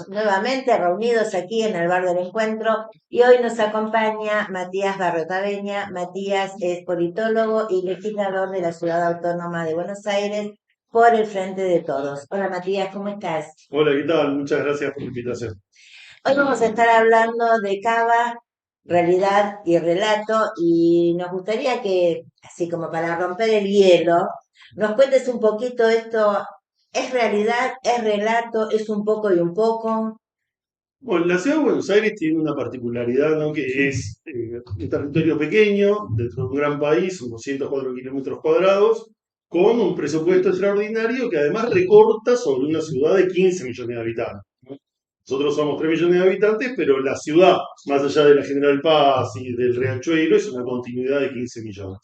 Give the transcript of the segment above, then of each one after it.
Nuevamente reunidos aquí en el bar del encuentro y hoy nos acompaña Matías Barrotaveña. Matías es politólogo y legislador de la Ciudad Autónoma de Buenos Aires por el Frente de Todos. Hola Matías, ¿cómo estás? Hola, ¿qué tal? Muchas gracias por la invitación. Hoy vamos a estar hablando de Cava, realidad y relato y nos gustaría que, así como para romper el hielo, nos cuentes un poquito esto. ¿Es realidad? ¿Es relato? ¿Es un poco y un poco? Bueno, la ciudad de Buenos Aires tiene una particularidad, ¿no? Que es un territorio pequeño, dentro de un gran país, unos 104 kilómetros cuadrados, con un presupuesto extraordinario que además recorta sobre una ciudad de 15 millones de habitantes, ¿no? Nosotros somos 3 millones de habitantes, pero la ciudad, más allá de la General Paz y del Riachuelo, es una continuidad de 15 millones.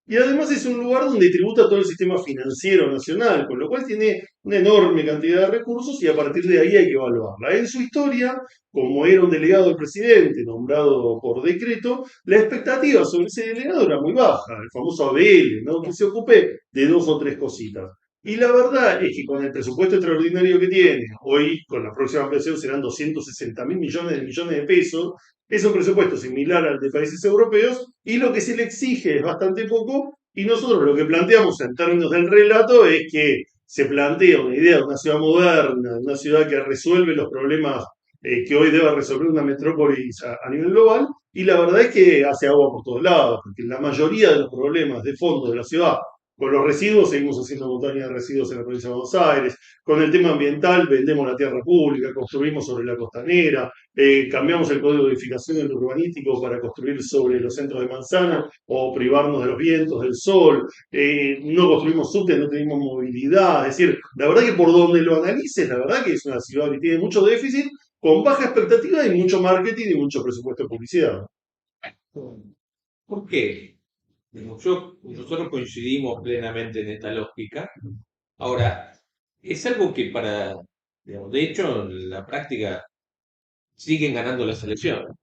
Y además es un lugar donde tributa todo el sistema financiero nacional, con lo cual tiene una enorme cantidad de recursos y a partir de ahí hay que evaluarla. En su historia, como era un delegado del presidente nombrado por decreto, la expectativa sobre ese delegado era muy baja, el famoso Abel, ¿no? Que se ocupe de dos o tres cositas. Y la verdad es que con el presupuesto extraordinario que tiene, hoy con la próxima ampliación serán 260 mil millones de pesos, es un presupuesto similar al de países europeos y lo que se le exige es bastante poco y nosotros lo que planteamos en términos del relato es que se plantea una idea de una ciudad moderna, de una ciudad que resuelve los problemas que hoy debe resolver una metrópolis a nivel global y la verdad es que hace agua por todos lados, porque la mayoría de los problemas de fondo de la ciudad con los residuos seguimos haciendo montaña de residuos en la provincia de Buenos Aires. Con el tema ambiental vendemos la tierra pública, construimos sobre la costanera, cambiamos el código de edificación en lo urbanístico para construir sobre los centros de manzana o privarnos de los vientos, del sol. No construimos subte, no tenemos movilidad. Es decir, la verdad que por donde lo analices, la verdad que es una ciudad que tiene mucho déficit, con baja expectativa y mucho marketing y mucho presupuesto de publicidad. ¿Por qué? Nosotros coincidimos plenamente en esta lógica. Ahora, es algo que de hecho, en la práctica siguen ganando las elecciones,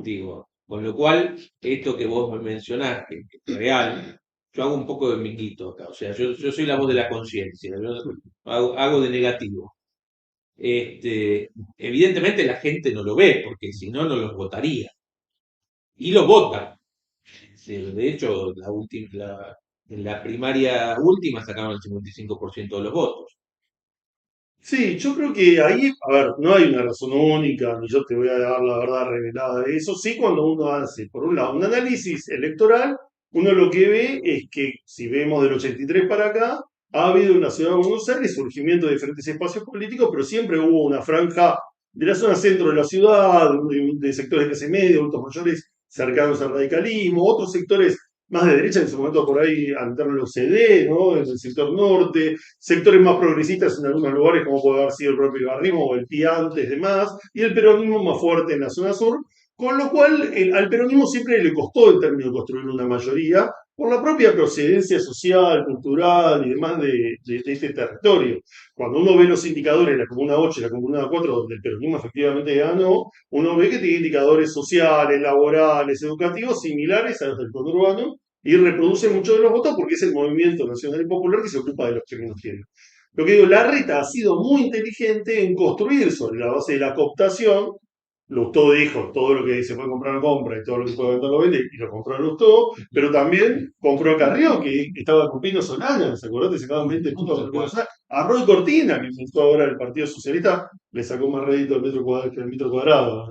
digo. Con lo cual, esto que vos me mencionás, que es real, yo hago un poco de miquito acá. O sea, yo soy la voz de la conciencia, yo hago de negativo. Evidentemente la gente no lo ve, porque si no, no los votaría. Y lo votan. Sí, de hecho, en la primaria última sacaron el 55% de los votos. Sí, yo creo que ahí, a ver, no hay una razón única, ni yo te voy a dar la verdad revelada de eso. Sí, cuando uno hace, por un lado, un análisis electoral, uno lo que ve es que, si vemos del 83 para acá, ha habido en la ciudad de Buenos Aires surgimiento de diferentes espacios políticos, pero siempre hubo una franja de la zona centro de la ciudad, de sectores de clase media, adultos mayores cercanos al radicalismo, otros sectores más de derecha, en su momento por ahí entraron los CD, ¿no? En el sector norte, sectores más progresistas en algunos lugares, como puede haber sido el propio Barrismo o el PI antes, demás, y el peronismo más fuerte en la zona sur, con lo cual al peronismo siempre le costó en términos de construir una mayoría por la propia procedencia social, cultural y demás de este territorio. Cuando uno ve los indicadores de la Comuna 8 y la Comuna 4, donde el peronismo efectivamente ganó, uno ve que tiene indicadores sociales, laborales, educativos similares a los del conurbano y reproduce muchos de los votos porque es el movimiento nacional y popular que se ocupa de los que menos tienen. Lo que digo, Larreta ha sido muy inteligente en construir sobre la base de la cooptación. Lustó dijo, todo lo que se puede comprar lo compra y todo lo que se puede vender lo vende, y lo compró Lustó, pero también compró a Carrió, que estaba con Pino Solana, ¿se acordás? Te sacaban 20 puntos por Bolsonaro. A Roy Cortina, que inventó ahora el Partido Socialista, le sacó más rédito al metro cuadrado que al metro cuadrado.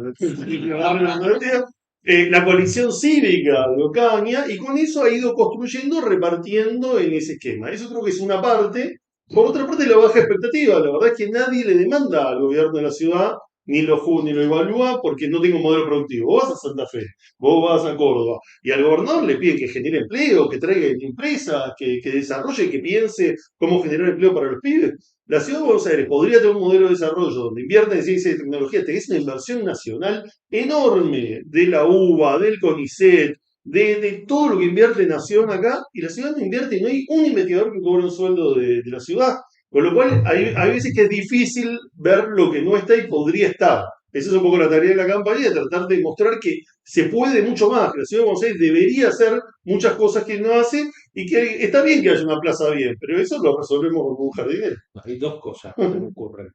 La coalición cívica de Ocaña, y con eso ha ido construyendo, repartiendo en ese esquema. Eso creo que es una parte. Por otra parte, la baja expectativa. La verdad es que nadie le demanda al gobierno de la ciudad, ni lo juzga ni lo evalúa, porque no tengo un modelo productivo. Vos vas a Santa Fe, vos vas a Córdoba, y al gobernador le piden que genere empleo, que traiga empresas, que desarrolle, que piense cómo generar empleo para los pibes. La ciudad de Buenos Aires podría tener un modelo de desarrollo donde invierta en ciencia y tecnología, tenés una inversión nacional enorme de la UBA, del CONICET, de todo lo que invierte Nación acá, y la ciudad no invierte, y no hay un investigador que cobre un sueldo de la ciudad. Con lo cual, hay veces que es difícil ver lo que no está y podría estar. Esa es un poco la tarea de la campaña, de tratar de mostrar que se puede mucho más, que la ciudad de Buenos Aires debería hacer muchas cosas que no hace y que está bien que haya una plaza bien, pero eso lo resolvemos con un jardinero. Hay dos cosas que se me ocurren.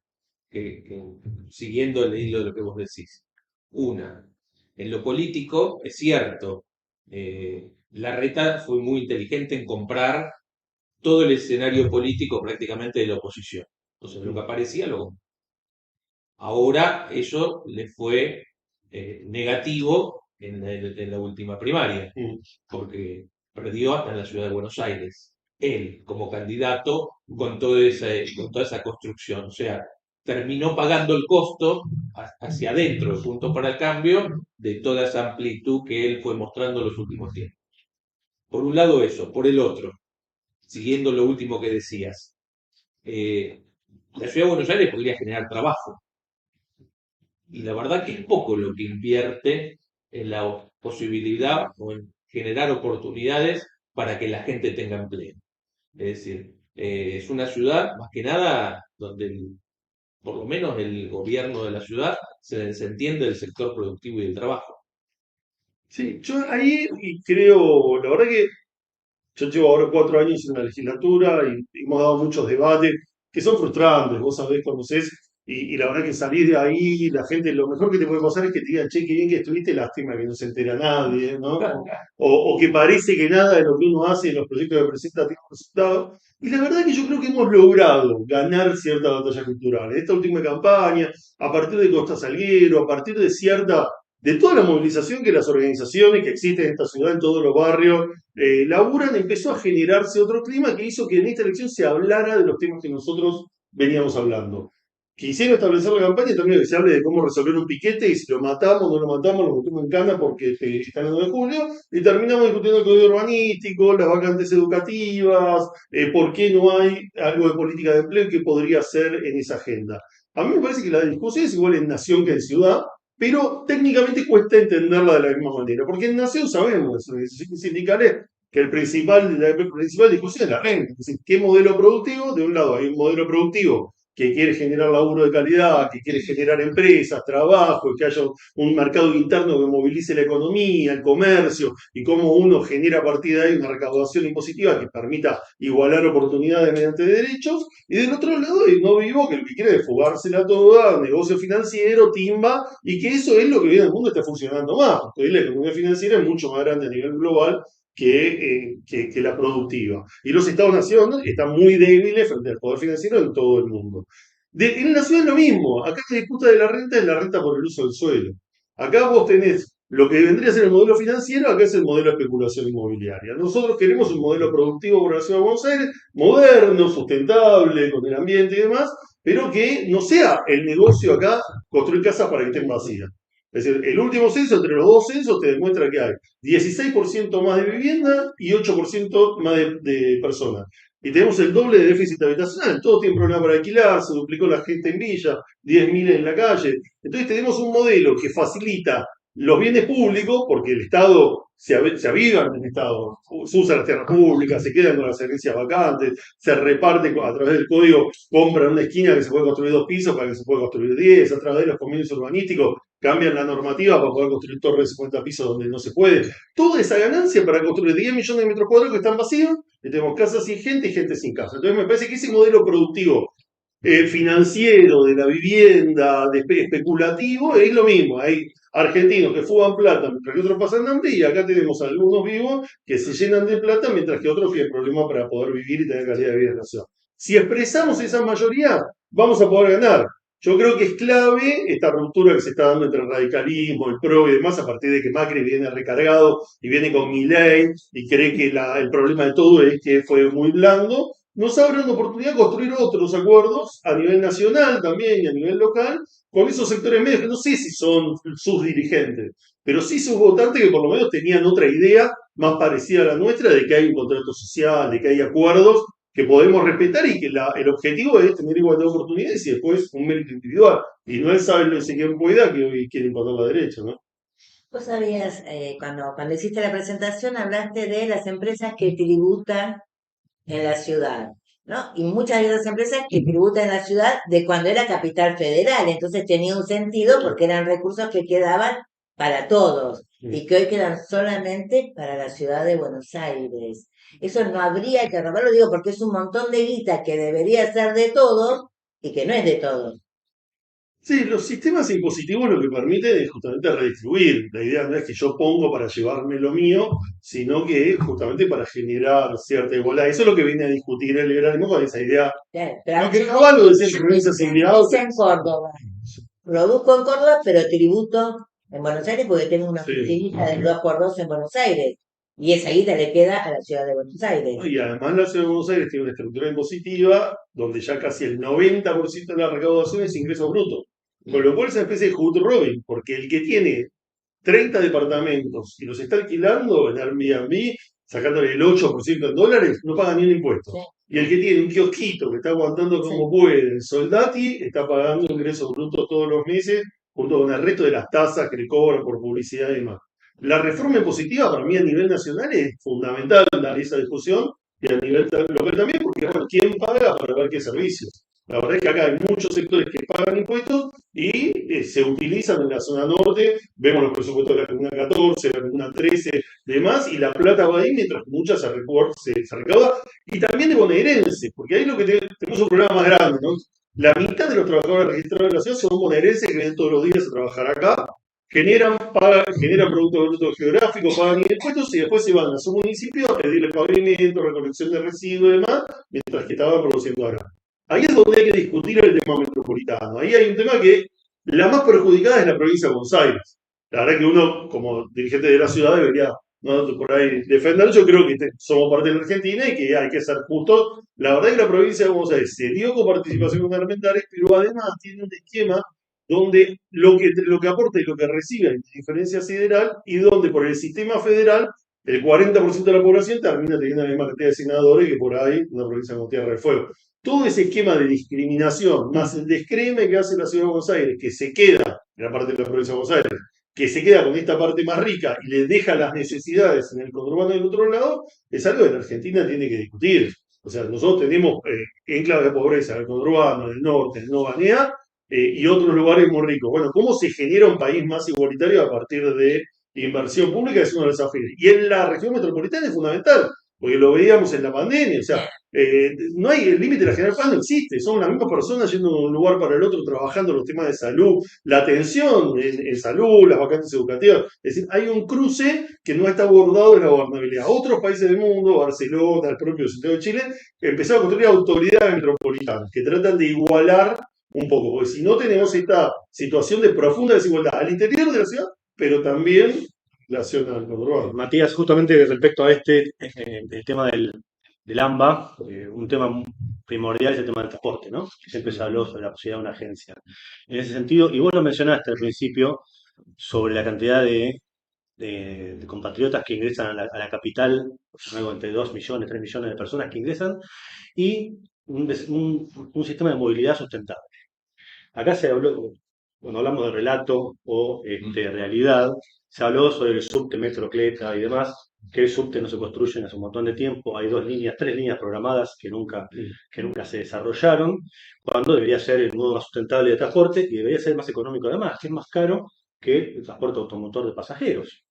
siguiendo el hilo de lo que vos decís. Una, en lo político, es cierto, Larreta fue muy inteligente en comprar todo el escenario político prácticamente de la oposición. Entonces, lo que aparecía lo compró. Ahora eso le fue negativo en la última primaria, porque perdió hasta en la ciudad de Buenos Aires. Él, como candidato, con toda esa construcción. O sea, terminó pagando el costo hacia adentro, de Punto para el Cambio, de toda esa amplitud que él fue mostrando en los últimos tiempos. Por un lado eso, por el otro, siguiendo lo último que decías, la ciudad de Buenos Aires podría generar trabajo. Y la verdad que es poco lo que invierte en la posibilidad o en generar oportunidades para que la gente tenga empleo. Es decir, es una ciudad, más que nada, donde por lo menos el gobierno de la ciudad se desentiende del sector productivo y del trabajo. Sí, yo ahí creo, la verdad que yo llevo ahora 4 años en la legislatura y hemos dado muchos debates que son frustrantes, vos sabés, conocés, y la verdad que salís de ahí, la gente, lo mejor que te puede pasar es que te digan, che, qué bien que estuviste, lástima que no se entera nadie, ¿no? O que parece que nada de lo que uno hace en los proyectos que presenta tiene un resultado. Y la verdad que yo creo que hemos logrado ganar cierta batalla cultural. En esta última campaña, a partir de Costa Salguero, a partir de toda la movilización que las organizaciones que existen en esta ciudad, en todos los barrios, laburan, empezó a generarse otro clima que hizo que en esta elección se hablara de los temas que nosotros veníamos hablando. Quisieron establecer la campaña también que se hable de cómo resolver un piquete y si lo matamos, no lo matamos, lo metemos en cana porque está en el 9 de julio, y terminamos discutiendo el código urbanístico, las vacantes educativas, por qué no hay algo de política de empleo que podría ser en esa agenda. A mí me parece que la discusión es igual en nación que en ciudad, pero técnicamente cuesta entenderla de la misma manera, porque en Nación sabemos, en organizaciones sindicales, que la principal discusión es la renta, es decir, qué modelo productivo, de un lado hay un modelo productivo que quiere generar laburo de calidad, que quiere generar empresas, trabajo, que haya un mercado interno que movilice la economía, el comercio, y cómo uno genera a partir de ahí una recaudación impositiva que permita igualar oportunidades mediante derechos, y del otro lado hay no vivo que lo que quiere es fugársela toda, negocio financiero, timba, y que eso es lo que hoy en el mundo está funcionando más, porque hoy la economía financiera es mucho más grande a nivel global que la productiva. Y los Estados-nación están muy débiles frente al poder financiero en todo el mundo. En la ciudad es lo mismo. Acá la disputa de la renta es la renta por el uso del suelo. Acá vos tenés lo que vendría a ser el modelo financiero, acá es el modelo de especulación inmobiliaria. Nosotros queremos un modelo productivo para la ciudad de Buenos Aires, moderno, sustentable, con el ambiente y demás, pero que no sea el negocio acá construir casas para que estén vacías. Es decir, el último censo, entre los dos censos, te demuestra que hay 16% más de vivienda y 8% más de personas. Y tenemos el doble de déficit habitacional. Todos tienen problemas para alquilar, se duplicó la gente en villa, 10.000 en la calle. Entonces tenemos un modelo que facilita los bienes públicos, porque el Estado se aviva en el Estado, se usa las tierras públicas, se quedan con las herencias vacantes, se reparte a través del código, compran una esquina que se puede construir 2 pisos para que se pueda construir 10, a través de los convenios urbanísticos cambian la normativa para poder construir torres de 50 pisos donde no se puede. Toda esa ganancia para construir 10 millones de metros cuadrados que están vacíos, y tenemos casas sin gente y gente sin casa. Entonces me parece que ese modelo productivo financiero de la vivienda, especulativo, es lo mismo. Hay argentinos que fugan plata mientras que otros pasan hambre y acá tenemos algunos vivos que se llenan de plata mientras que otros tienen problemas para poder vivir y tener calidad de vida en la ciudad. Si expresamos esa mayoría, vamos a poder ganar. Yo creo que es clave esta ruptura que se está dando entre el radicalismo, el PRO y demás, a partir de que Macri viene recargado y viene con Milei y cree que el problema de todo es que fue muy blando. Nos abre una oportunidad de construir otros acuerdos a nivel nacional también y a nivel local con esos sectores medios que no sé si son sus dirigentes, pero sí sus votantes que por lo menos tenían otra idea más parecida a la nuestra de que hay un contrato social, de que hay acuerdos que podemos respetar y que el objetivo es tener igualdad de oportunidades y después un mérito individual. Y no es saber lo de quién pueda que hoy quiere imponer la derecha, ¿no? Vos sabías, cuando hiciste la presentación, hablaste de las empresas que tributan en la ciudad, ¿no? Y muchas de esas empresas que tributan en la ciudad de cuando era capital federal, entonces tenía un sentido porque eran recursos que quedaban para todos y que hoy quedan solamente para la ciudad de Buenos Aires. Eso no habría que robarlo, digo, porque es un montón de guita que debería ser de todos y que no es de todos. Sí, los sistemas impositivos lo que permiten es justamente redistribuir. La idea no es que yo pongo para llevarme lo mío, sino que es justamente para generar cierta igualdad. Eso es lo que viene a discutir el liberalismo con esa idea. Claro, pero Lo a que yo Caballo voy decía en provincias empleados. hice en Córdoba. Produzco en Córdoba, pero tributo en Buenos Aires porque tengo una Sí. oficinita del 2x2 en Buenos Aires. Y esa guita le queda a la ciudad de Buenos Aires. Y además la ciudad de Buenos Aires tiene una estructura impositiva donde ya casi el 90% de la recaudación es ingreso bruto. Con lo cual es una especie de hood robin, porque el que tiene 30 departamentos y los está alquilando en Airbnb, sacándole el 8% en dólares, no paga ni un impuesto. Sí, Y el que tiene un kiosquito que está aguantando sí. como puede, el soldati, está pagando ingresos brutos todos los meses, junto con el resto de las tasas que le cobran por publicidad y demás. La reforma impositiva para mí a nivel nacional es fundamental dar esa discusión y a nivel local también, porque bueno, ¿quién paga para ver qué servicios? La verdad es que acá hay muchos sectores que pagan impuestos y se utilizan en la zona norte, vemos los presupuestos de la Comuna 14, de la Comuna 13, demás, y la plata va ahí mientras muchas se recauda, y también de bonaerenses, porque ahí lo que tenemos un problema más grande, ¿no? La mitad de los trabajadores registrados de la ciudad son bonaerenses que vienen todos los días a trabajar acá, generan productos brutos geográficos, pagan impuestos y después se van a su municipio a pedirle pavimento, recolección de residuos y demás, mientras que estaban produciendo acá. Ahí es donde hay que discutir el tema metropolitano. Ahí hay un tema que la más perjudicada es la provincia de Buenos Aires. La verdad que uno, como dirigente de la ciudad, debería, ¿no?, por ahí defender. Yo creo que somos parte de la Argentina y que hay que ser justos. La verdad que la provincia de Buenos Aires se dio con participación gubernamental, pero además tiene un esquema donde lo que aporta y lo que recibe hay diferencia sideral y donde por el sistema federal el 40% de la población termina teniendo la misma cantidad de senadores que por ahí una provincia con Tierra del Fuego. Todo ese esquema de discriminación, más el descreme que hace la ciudad de Buenos Aires, que se queda, en la parte de la provincia de Buenos Aires, que se queda con esta parte más rica y le deja las necesidades en el conurbano del otro lado, es algo que la Argentina tiene que discutir. O sea, nosotros tenemos enclaves de pobreza en el conurbano, en el norte, en Nueva Guinea, y otros lugares muy ricos. Bueno, ¿cómo se genera un país más igualitario a partir de inversión pública? Es uno de los desafíos. Y en la región metropolitana es fundamental, porque lo veíamos en la pandemia. O sea, no hay el límite de la General Paz, no existe. Son las mismas personas yendo de un lugar para el otro, trabajando los temas de salud, la atención en salud, las vacantes educativas. Es decir, hay un cruce que no está abordado en la gobernabilidad. Otros países del mundo, Barcelona, el propio Santiago de Chile, empezaron a construir autoridades metropolitanas que tratan de igualar un poco, porque si no tenemos esta situación de profunda desigualdad al interior de la ciudad, pero también en relación al conurbano. Matías, justamente respecto a el tema del AMBA, un tema primordial es el tema del transporte, ¿no? Siempre se habló sobre la posibilidad de una agencia. En ese sentido, y vos lo mencionaste al principio, sobre la cantidad de compatriotas que ingresan a la capital, algo entre 2 millones, 3 millones de personas que ingresan, y un sistema de movilidad sustentable. Acá se habló, cuando hablamos de relato o realidad, se habló sobre el subte, metrocleta y demás, que el subte no se construye hace un montón de tiempo, hay 2 líneas, 3 líneas programadas que nunca se desarrollaron, cuando debería ser el modo más sustentable de transporte y debería ser más económico además, que es más caro que el transporte automotor de pasajeros.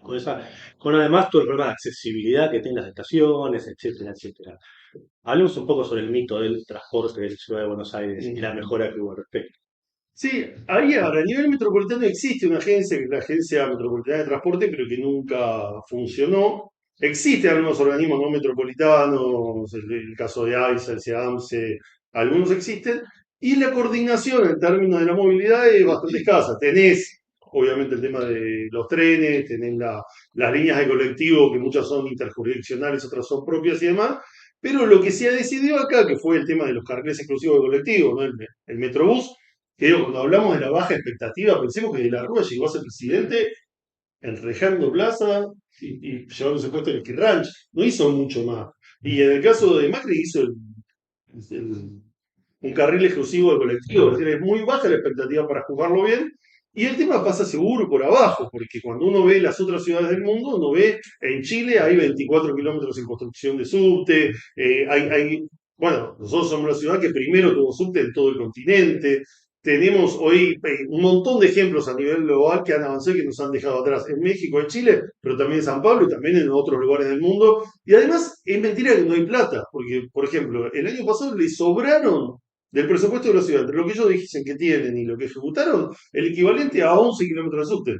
Con, esa, con además todo el problema de accesibilidad que tienen las estaciones, etcétera, etcétera. Hablemos un poco sobre el mito del transporte de la ciudad de Buenos Aires y la mejora que hubo al respecto. Sí, ahí ahora, a nivel metropolitano existe una agencia, que es la Agencia Metropolitana de Transporte, pero que nunca funcionó. Existen algunos organismos no metropolitanos, el caso de AISA, el SEAMSE, algunos existen, y la coordinación en términos de la movilidad es bastante escasa. Tenés, obviamente, el tema de los trenes, tenés las líneas de colectivo, que muchas son interjurisdiccionales, otras son propias y demás, pero lo que se ha decidido acá, que fue el tema de los carriles exclusivos de colectivo, ¿no? El Metrobús, que digo, cuando hablamos de la baja expectativa, pensemos que De la Rúa llegó a ser presidente enrejando plaza y llevándose puesto en el Kirranch. No hizo mucho más. Y en el caso de Macri hizo un carril exclusivo de colectivo. Es decir, es muy baja la expectativa para jugarlo bien. Y el tema pasa seguro por abajo, porque cuando uno ve las otras ciudades del mundo, uno ve en Chile hay 24 kilómetros en construcción de subte, bueno, nosotros somos la ciudad que primero tuvo subte en todo el continente. Tenemos hoy un montón de ejemplos a nivel global que han avanzado y que nos han dejado atrás en México, en Chile, pero también en San Pablo y también en otros lugares del mundo. Y además es mentira que no hay plata, porque, por ejemplo, el año pasado le sobraron del presupuesto de la ciudad, entre lo que ellos dicen que tienen y lo que ejecutaron, el equivalente a 11 kilómetros de subte.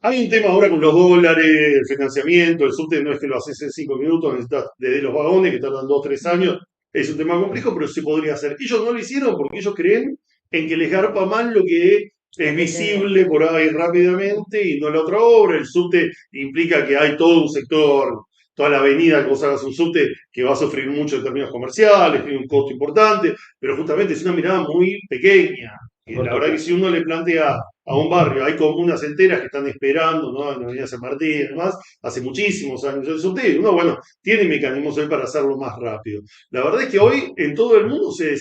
Hay un tema ahora con los dólares, el financiamiento, el subte no es que lo haces en 5 minutos, necesitas desde los vagones que tardan 2 3 años, es un tema complejo, pero se podría hacer. Ellos no lo hicieron porque ellos creen en que les garpa más lo que es visible por ahí rápidamente y no la otra obra. El subte implica que hay todo un sector, toda la avenida que vos hagas un subte que va a sufrir mucho en términos comerciales, tiene un costo importante, pero justamente es una mirada muy pequeña. Y la verdad que si uno le plantea a un barrio, hay comunas enteras que están esperando, ¿no? En la Avenida San Martín y demás, hace muchísimos años el subte, y uno, bueno, tiene mecanismos hoy para hacerlo más rápido. La verdad es que hoy en todo el mundo se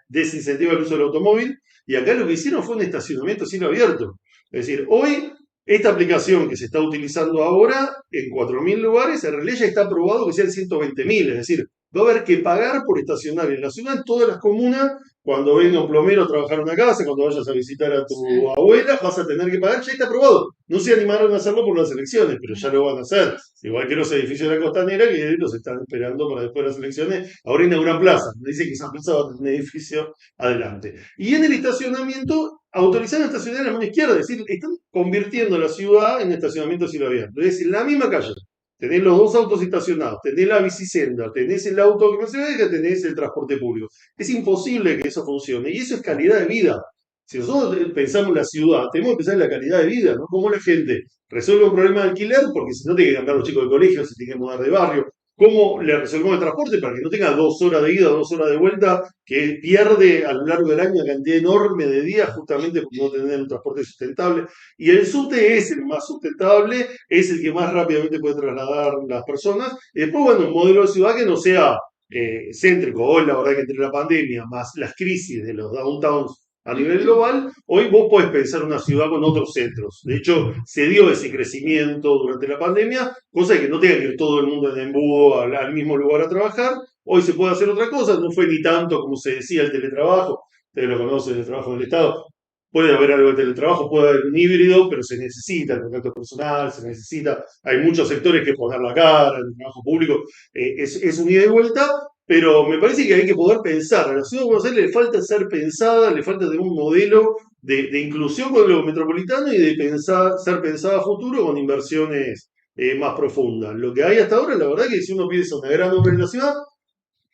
desincentiva el uso del automóvil, y acá lo que hicieron fue un estacionamiento a cielo abierto. Es decir, hoy esta aplicación que se está utilizando ahora en 4.000 lugares, en realidad ya está aprobado que sean 120.000, es decir, va a haber que pagar por estacionar en la ciudad, en todas las comunas, cuando venga un plomero a trabajar en una casa, cuando vayas a visitar a tu abuela, vas a tener que pagar, ya está aprobado. No se animaron a hacerlo por las elecciones, pero ya lo van a hacer. Igual que los edificios de la Costanera, que los están esperando para después de las elecciones. Ahora inauguran plaza. Me dice que esa plaza va a tener un edificio adelante. Y en el estacionamiento, autorizaron estacionar en la mano izquierda, es decir, están convirtiendo la ciudad en estacionamiento a cielo abierto. Es decir, en la misma calle. Tenés los dos autos estacionados, tenés la bicicenda, tenés el auto que no se ve, tenés el transporte público. Es imposible que eso funcione. Y eso es calidad de vida. Si nosotros pensamos en la ciudad, tenemos que pensar en la calidad de vida, ¿no? Cómo la gente resuelve un problema de alquiler, porque si no tiene que cambiar los chicos de colegio, se tiene que mudar de barrio. ¿Cómo le resolvemos el transporte para que no tenga 2 horas de ida, 2 horas de vuelta, que pierde a lo largo del año una cantidad enorme de días justamente por no tener un transporte sustentable? Y el subte es el más sustentable, es el que más rápidamente puede trasladar las personas. Y después, bueno, un modelo de ciudad que no sea céntrico. Hoy, la verdad que entre la pandemia más las crisis de los downtowns a nivel global, hoy vos podés pensar una ciudad con otros centros. De hecho, se dio ese crecimiento durante la pandemia, cosa de que no tenga que ir todo el mundo en embudo al mismo lugar a trabajar. Hoy se puede hacer otra cosa, no fue ni tanto como se decía el teletrabajo. Ustedes lo conocen, el trabajo del Estado. Puede haber algo de teletrabajo, puede haber un híbrido, pero se necesita el contacto personal, se necesita, hay muchos sectores que poner la cara, el trabajo público es un ida y vuelta, pero me parece que hay que poder pensar. A la ciudad de Buenos Aires le falta ser pensada, le falta tener un modelo de inclusión con lo metropolitano y de ser pensada a futuro con inversiones más profundas. Lo que hay hasta ahora, la verdad que si uno piensa una gran obra en la ciudad,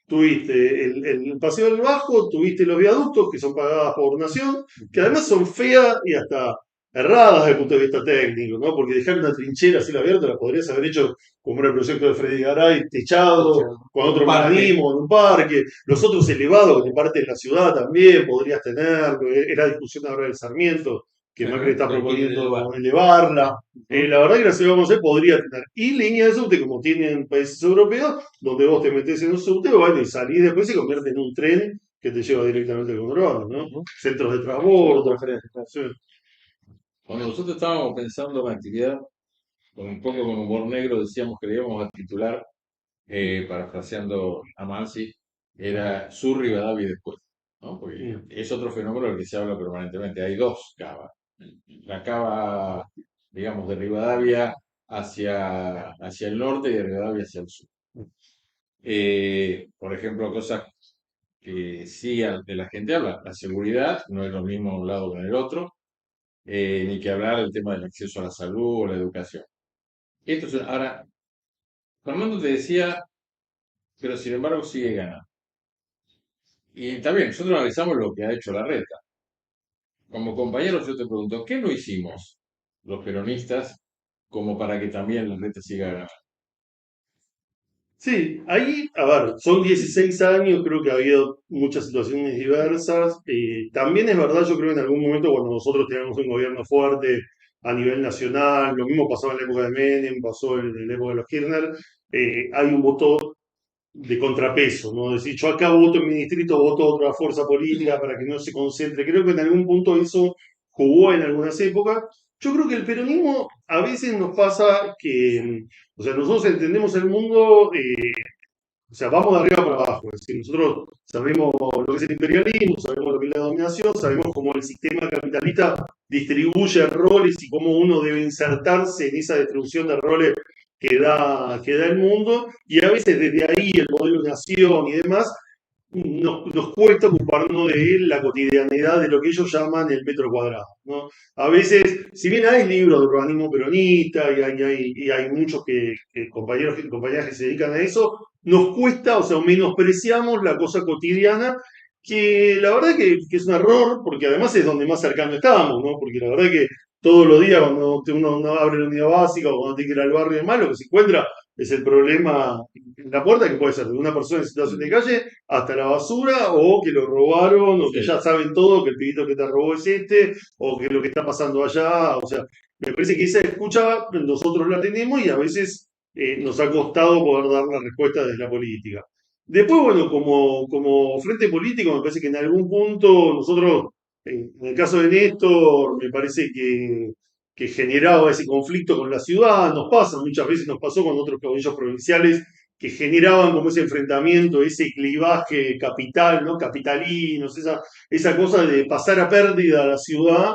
tuviste el Paseo del Bajo, tuviste los viaductos que son pagadas por Nación, que además son feas y hasta erradas desde el punto de vista técnico, ¿no? Porque dejar una trinchera así abierta la podrías haber hecho como era el proyecto de Freddy Garay, techado, con otro mecanismo, en un parque. Los otros elevados que te parten la ciudad también podrías tener, era discusión ahora del Sarmiento, que Macri está proponiendo elevarla. La verdad que la ciudad de Buenos Aires podría tener y línea de subte como tienen países europeos, donde vos te metés en un subte, bueno, y salís después y se convierte en un tren que te lleva directamente al conurbano, ¿no? Centros de transbordo. Sí. Cuando nosotros estábamos pensando en actividad, con un poco con humor negro, decíamos que le íbamos a titular, parafraseando a Mansi, era Sur Rivadavia y después, ¿no? Porque es otro fenómeno del que se habla permanentemente. Hay dos cavas. La cava, digamos, de Rivadavia hacia el norte y de Rivadavia hacia el sur. Por ejemplo, cosas que sí de la gente habla, la seguridad, no es lo mismo a un lado que en el otro, ni que hablar del tema del acceso a la salud o la educación. Ahora, Fernando te decía, pero sin embargo sigue ganando. Y también, nosotros analizamos lo que ha hecho la reta. Como compañeros yo te pregunto, ¿qué no hicimos los peronistas como para que también la reta siga ganando? Sí, ahí, a ver, son 16 años, creo que ha habido muchas situaciones diversas. También es verdad, yo creo que en algún momento cuando nosotros teníamos un gobierno fuerte a nivel nacional, lo mismo pasó en la época de Menem, pasó en la época de los Kirchner, hay un voto de contrapeso, ¿no? Es decir, yo acá voto en mi distrito, voto otra fuerza política para que no se concentre. Creo que en algún punto eso jugó en algunas épocas. Yo creo que el peronismo a veces nos pasa que, o sea, nosotros entendemos el mundo, o sea, vamos de arriba para abajo. Es decir, nosotros sabemos lo que es el imperialismo, sabemos lo que es la dominación, sabemos cómo el sistema capitalista distribuye roles y cómo uno debe insertarse en esa distribución de roles que da el mundo, y a veces desde ahí el modelo de nación y demás nos cuesta ocuparnos de la cotidianidad de lo que ellos llaman el metro cuadrado, ¿no? A veces, si bien hay libros de urbanismo peronista y hay muchos compañeros y compañeras que se dedican a eso, nos cuesta, o sea, menospreciamos la cosa cotidiana, que la verdad que es un error, porque además es donde más cercano estamos, ¿no? Porque la verdad que todos los días cuando uno abre la unidad básica o cuando tiene que ir al barrio y demás, lo que se encuentra es el problema en la puerta, que puede ser de una persona en situación de calle hasta la basura, o que lo robaron, o que Sí. ya saben todo, que el pibito que te robó es este, o que lo que está pasando allá. O sea, me parece que esa escucha nosotros la tenemos y a veces nos ha costado poder dar la respuesta desde la política. Después, bueno, como frente político, me parece que en algún punto nosotros, en el caso de Néstor, me parece que generaba ese conflicto con la ciudad, nos pasa, muchas veces nos pasó con otros caudillos provinciales que generaban como ese enfrentamiento, ese clivaje capital, ¿no? Capitalinos, esa cosa de pasar a pérdida a la ciudad,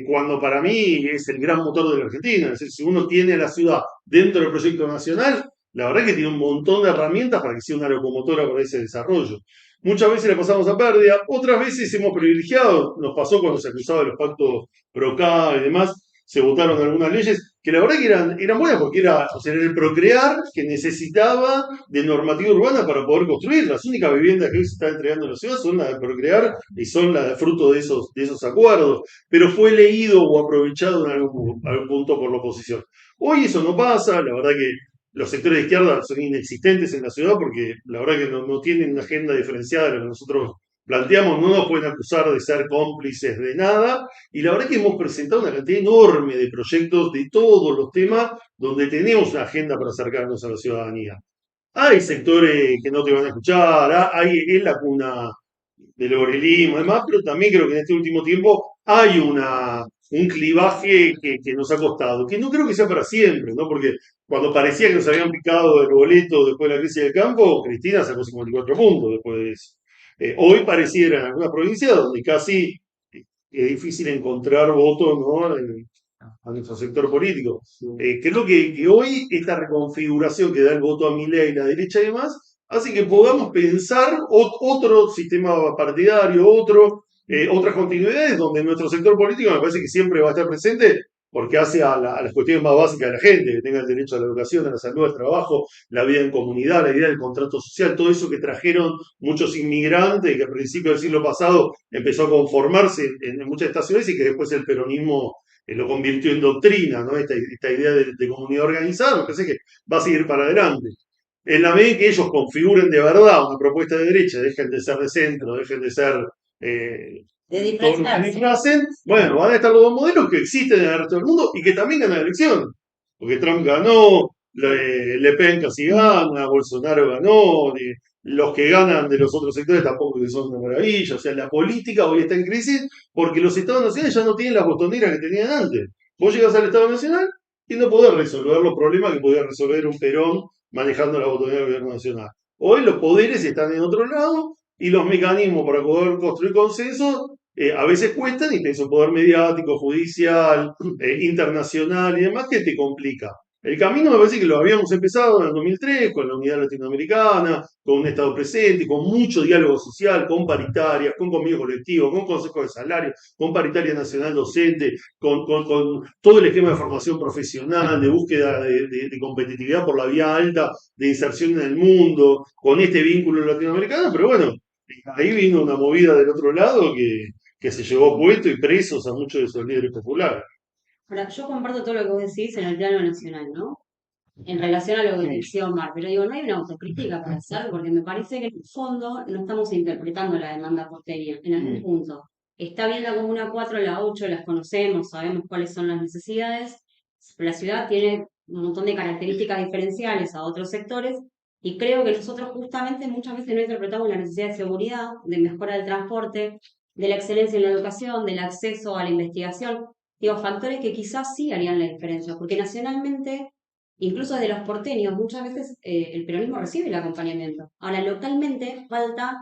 cuando para mí es el gran motor de la Argentina. Es decir, si uno tiene a la ciudad dentro del proyecto nacional, la verdad que tiene un montón de herramientas para que sea una locomotora para ese desarrollo. Muchas veces la pasamos a pérdida, otras veces hemos privilegiado, nos pasó cuando se acusaba de los pactos PROCA y demás, se votaron algunas leyes que la verdad que eran buenas porque o sea, era el procrear que necesitaba de normativa urbana para poder construir. Las únicas viviendas que hoy se están entregando en la ciudad son las de procrear y son las de fruto de esos acuerdos, pero fue leído o aprovechado en algún punto por la oposición. Hoy eso no pasa, la verdad que los sectores de izquierda son inexistentes en la ciudad porque la verdad que no tienen una agenda diferenciada de lo que nosotros planteamos, no nos pueden acusar de ser cómplices de nada, y la verdad que hemos presentado una cantidad enorme de proyectos de todos los temas donde tenemos una agenda para acercarnos a la ciudadanía. Hay sectores que no te van a escuchar, es la cuna del orelismo, además, pero también creo que en este último tiempo hay un clivaje que nos ha costado, que no creo que sea para siempre, ¿no? Porque cuando parecía que nos habían picado el boleto después de la crisis del campo, Cristina sacó 54 puntos después de eso. Hoy pareciera en algunas provincias donde casi es difícil encontrar votos, ¿no? A nuestro sector político. Creo que hoy esta reconfiguración que da el voto a Milei, la derecha y demás, hace que podamos pensar otro sistema partidario, otras continuidades donde nuestro sector político me parece que siempre va a estar presente porque hace a las cuestiones más básicas de la gente, que tenga el derecho a la educación, a la salud, al trabajo, la vida en comunidad, la idea del contrato social, todo eso que trajeron muchos inmigrantes que a principios del siglo pasado empezó a conformarse en muchas estaciones y que después el peronismo lo convirtió en doctrina, ¿no? Esta idea de comunidad organizada, me parece que va a seguir para adelante. En la medida que ellos configuren de verdad una propuesta de derecha, dejen de ser de centro, dejen de ser De todo lo que disfrazarse. disfracen, bueno, van a estar los dos modelos que existen en el resto del mundo y que también ganan la elección. Porque Trump ganó, Le Pen casi gana, Bolsonaro ganó, los que ganan de los otros sectores tampoco que son una maravilla. O sea, la política hoy está en crisis porque los estados nacionales ya no tienen las botoneras que tenían antes. Vos llegas al Estado Nacional y no podés resolver los problemas que podía resolver un Perón manejando la botonera del gobierno nacional. Hoy los poderes están en otro lado y los mecanismos para poder construir consenso a veces cuestan y tenés un poder mediático, judicial, internacional y demás que te complica. El camino me parece que lo habíamos empezado en el 2003 con la unidad latinoamericana, con un Estado presente, con mucho diálogo social, con paritarias, con convenio colectivo, con consejo de salario, con paritaria nacional docente, con todo el esquema de formación profesional, de búsqueda de competitividad por la vía alta, de inserción en el mundo, con este vínculo latinoamericano, pero bueno, ahí vino una movida del otro lado que se llevó puesto y presos a muchos de esos líderes populares. Ahora, yo comparto todo lo que vos decís en el plano nacional, ¿no? En relación a lo que decía Omar, pero digo, no hay una autocrítica para hacer, porque me parece que en el fondo no estamos interpretando la demanda porteña en algún punto. Está bien la Comuna 4, la 8, las conocemos, sabemos cuáles son las necesidades, pero la ciudad tiene un montón de características diferenciales a otros sectores, y creo que nosotros justamente muchas veces no interpretamos la necesidad de seguridad, de mejora del transporte, de la excelencia en la educación, del acceso a la investigación, digo, factores que quizás sí harían la diferencia, porque nacionalmente incluso desde los porteños, muchas veces el peronismo recibe el acompañamiento. Ahora, localmente falta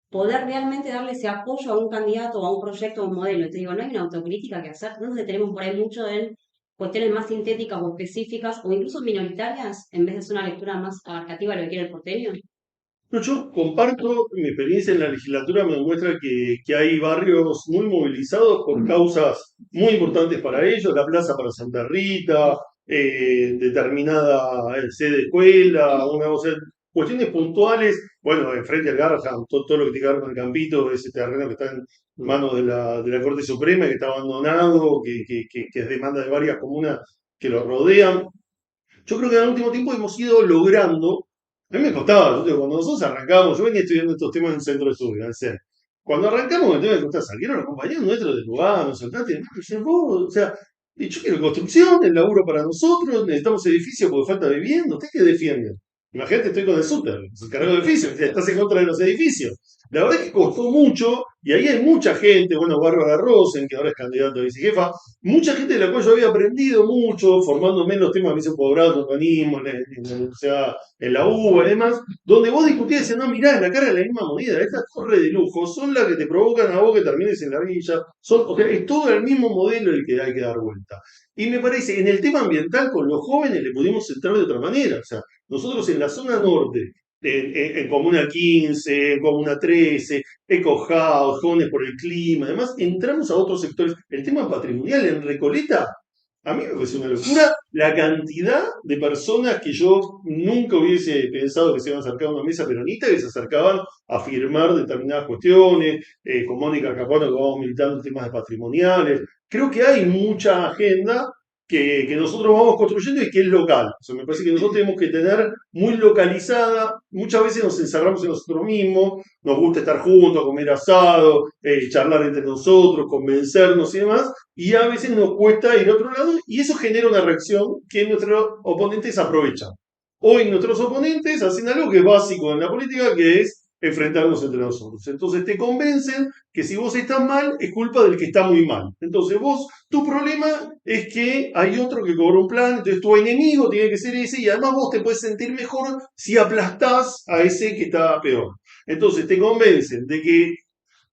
poder realmente darle ese apoyo a un candidato, a un proyecto, a un modelo. Te digo, no hay una autocrítica que hacer, no nos detenemos por ahí mucho en cuestiones más sintéticas o específicas o incluso minoritarias, en vez de hacer una lectura más abarcativa de lo que quiere el porteño. No, yo comparto mi experiencia en la legislatura, me demuestra que hay barrios muy movilizados por causas muy importantes para ellos, la plaza para Santa Rita, determinada sede de escuela, o sea, cuestiones puntuales, bueno, enfrente al Garrahan, todo lo que tiene que ver con el Campito, ese terreno que está en manos de la Corte Suprema, que está abandonado, que es demanda de varias comunas que lo rodean. Yo creo que en el último tiempo hemos ido logrando. A mí me costaba, yo digo, cuando nosotros arrancamos, yo venía estudiando estos temas en el centro de estudio, en el CEN. Cuando arrancamos, el tema me costaba, salieron los compañeros nuestros del lugar, nos soltaste, vos, o sea, y yo quiero construcción, el laburo para nosotros, necesitamos edificios porque falta vivienda, ¿usted qué defiende? Imagínate, estoy con el SUTER, el cargado de edificios, estás en contra de los edificios. La verdad es que costó mucho, y ahí hay mucha gente, bueno, Bárbara Rosen, que ahora es candidato a vicejefa, mucha gente de la cual yo había aprendido mucho, formándome en los temas de hice posgrado, en urbanismo, o sea, en la UBA y demás, donde vos discutías y decías, no, mirá, la cara de la misma moneda, estas torres de lujo son las que te provocan a vos que termines en la villa, o sea, es todo el mismo modelo el que hay que dar vuelta. Y me parece, en el tema ambiental, con los jóvenes le pudimos entrar de otra manera, o sea, nosotros en la zona norte, en Comuna 15, en Comuna 13, Eco House, Jóvenes por el Clima, además entramos a otros sectores. El tema patrimonial en Recoleta, a mí me parece una locura la cantidad de personas que yo nunca hubiese pensado que se iban a acercar a una mesa peronista, que se acercaban a firmar determinadas cuestiones, con Mónica Capano que vamos militando en temas de patrimoniales. Creo que hay mucha agenda que nosotros vamos construyendo y que es local. O sea, me parece que nosotros tenemos que tener muy localizada, muchas veces nos encerramos en nosotros mismos, nos gusta estar juntos, comer asado, charlar entre nosotros, convencernos y demás, y a veces nos cuesta ir a otro lado y eso genera una reacción que nuestros oponentes aprovechan. Hoy nuestros oponentes hacen algo que es básico en la política, que es enfrentarnos entre nosotros. Entonces te convencen que si vos estás mal, es culpa del que está muy mal. Entonces tu problema es que hay otro que cobró un plan, entonces tu enemigo tiene que ser ese y además vos te puedes sentir mejor si aplastás a ese que está peor. Entonces te convencen de que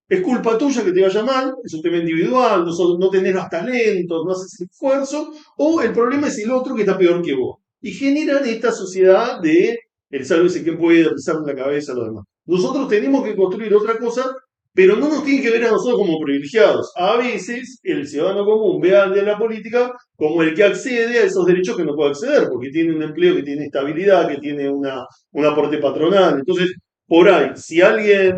es culpa tuya que te vaya mal, es un tema individual, no tenés los talentos, no haces el esfuerzo, o el problema es el otro que está peor que vos. Y generan esta sociedad de el sálvese que puede, pisar en la cabeza, lo demás. Nosotros tenemos que construir otra cosa, pero no nos tienen que ver a nosotros como privilegiados. A veces el ciudadano común ve a la política como el que accede a esos derechos que no puede acceder, porque tiene un empleo que tiene estabilidad, que tiene un aporte patronal. Entonces, por ahí, si alguien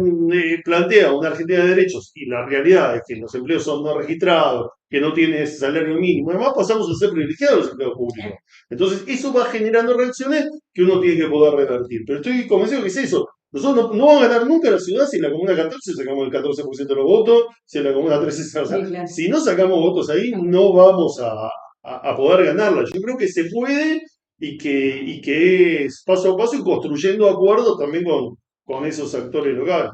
plantea una Argentina de derechos y la realidad es que los empleos son no registrados, que no tienes salario mínimo, además pasamos a ser privilegiados los empleos públicos. Entonces, eso va generando reacciones que uno tiene que poder revertir. Pero estoy convencido que es eso. Nosotros no vamos a ganar nunca la ciudad si en la comuna 14 sacamos el 14% de los votos, si en la comuna 13 se Sí, claro. si no sacamos votos ahí, no vamos a poder ganarla. Yo creo que se puede y que es paso a paso y construyendo acuerdos también con esos actores locales.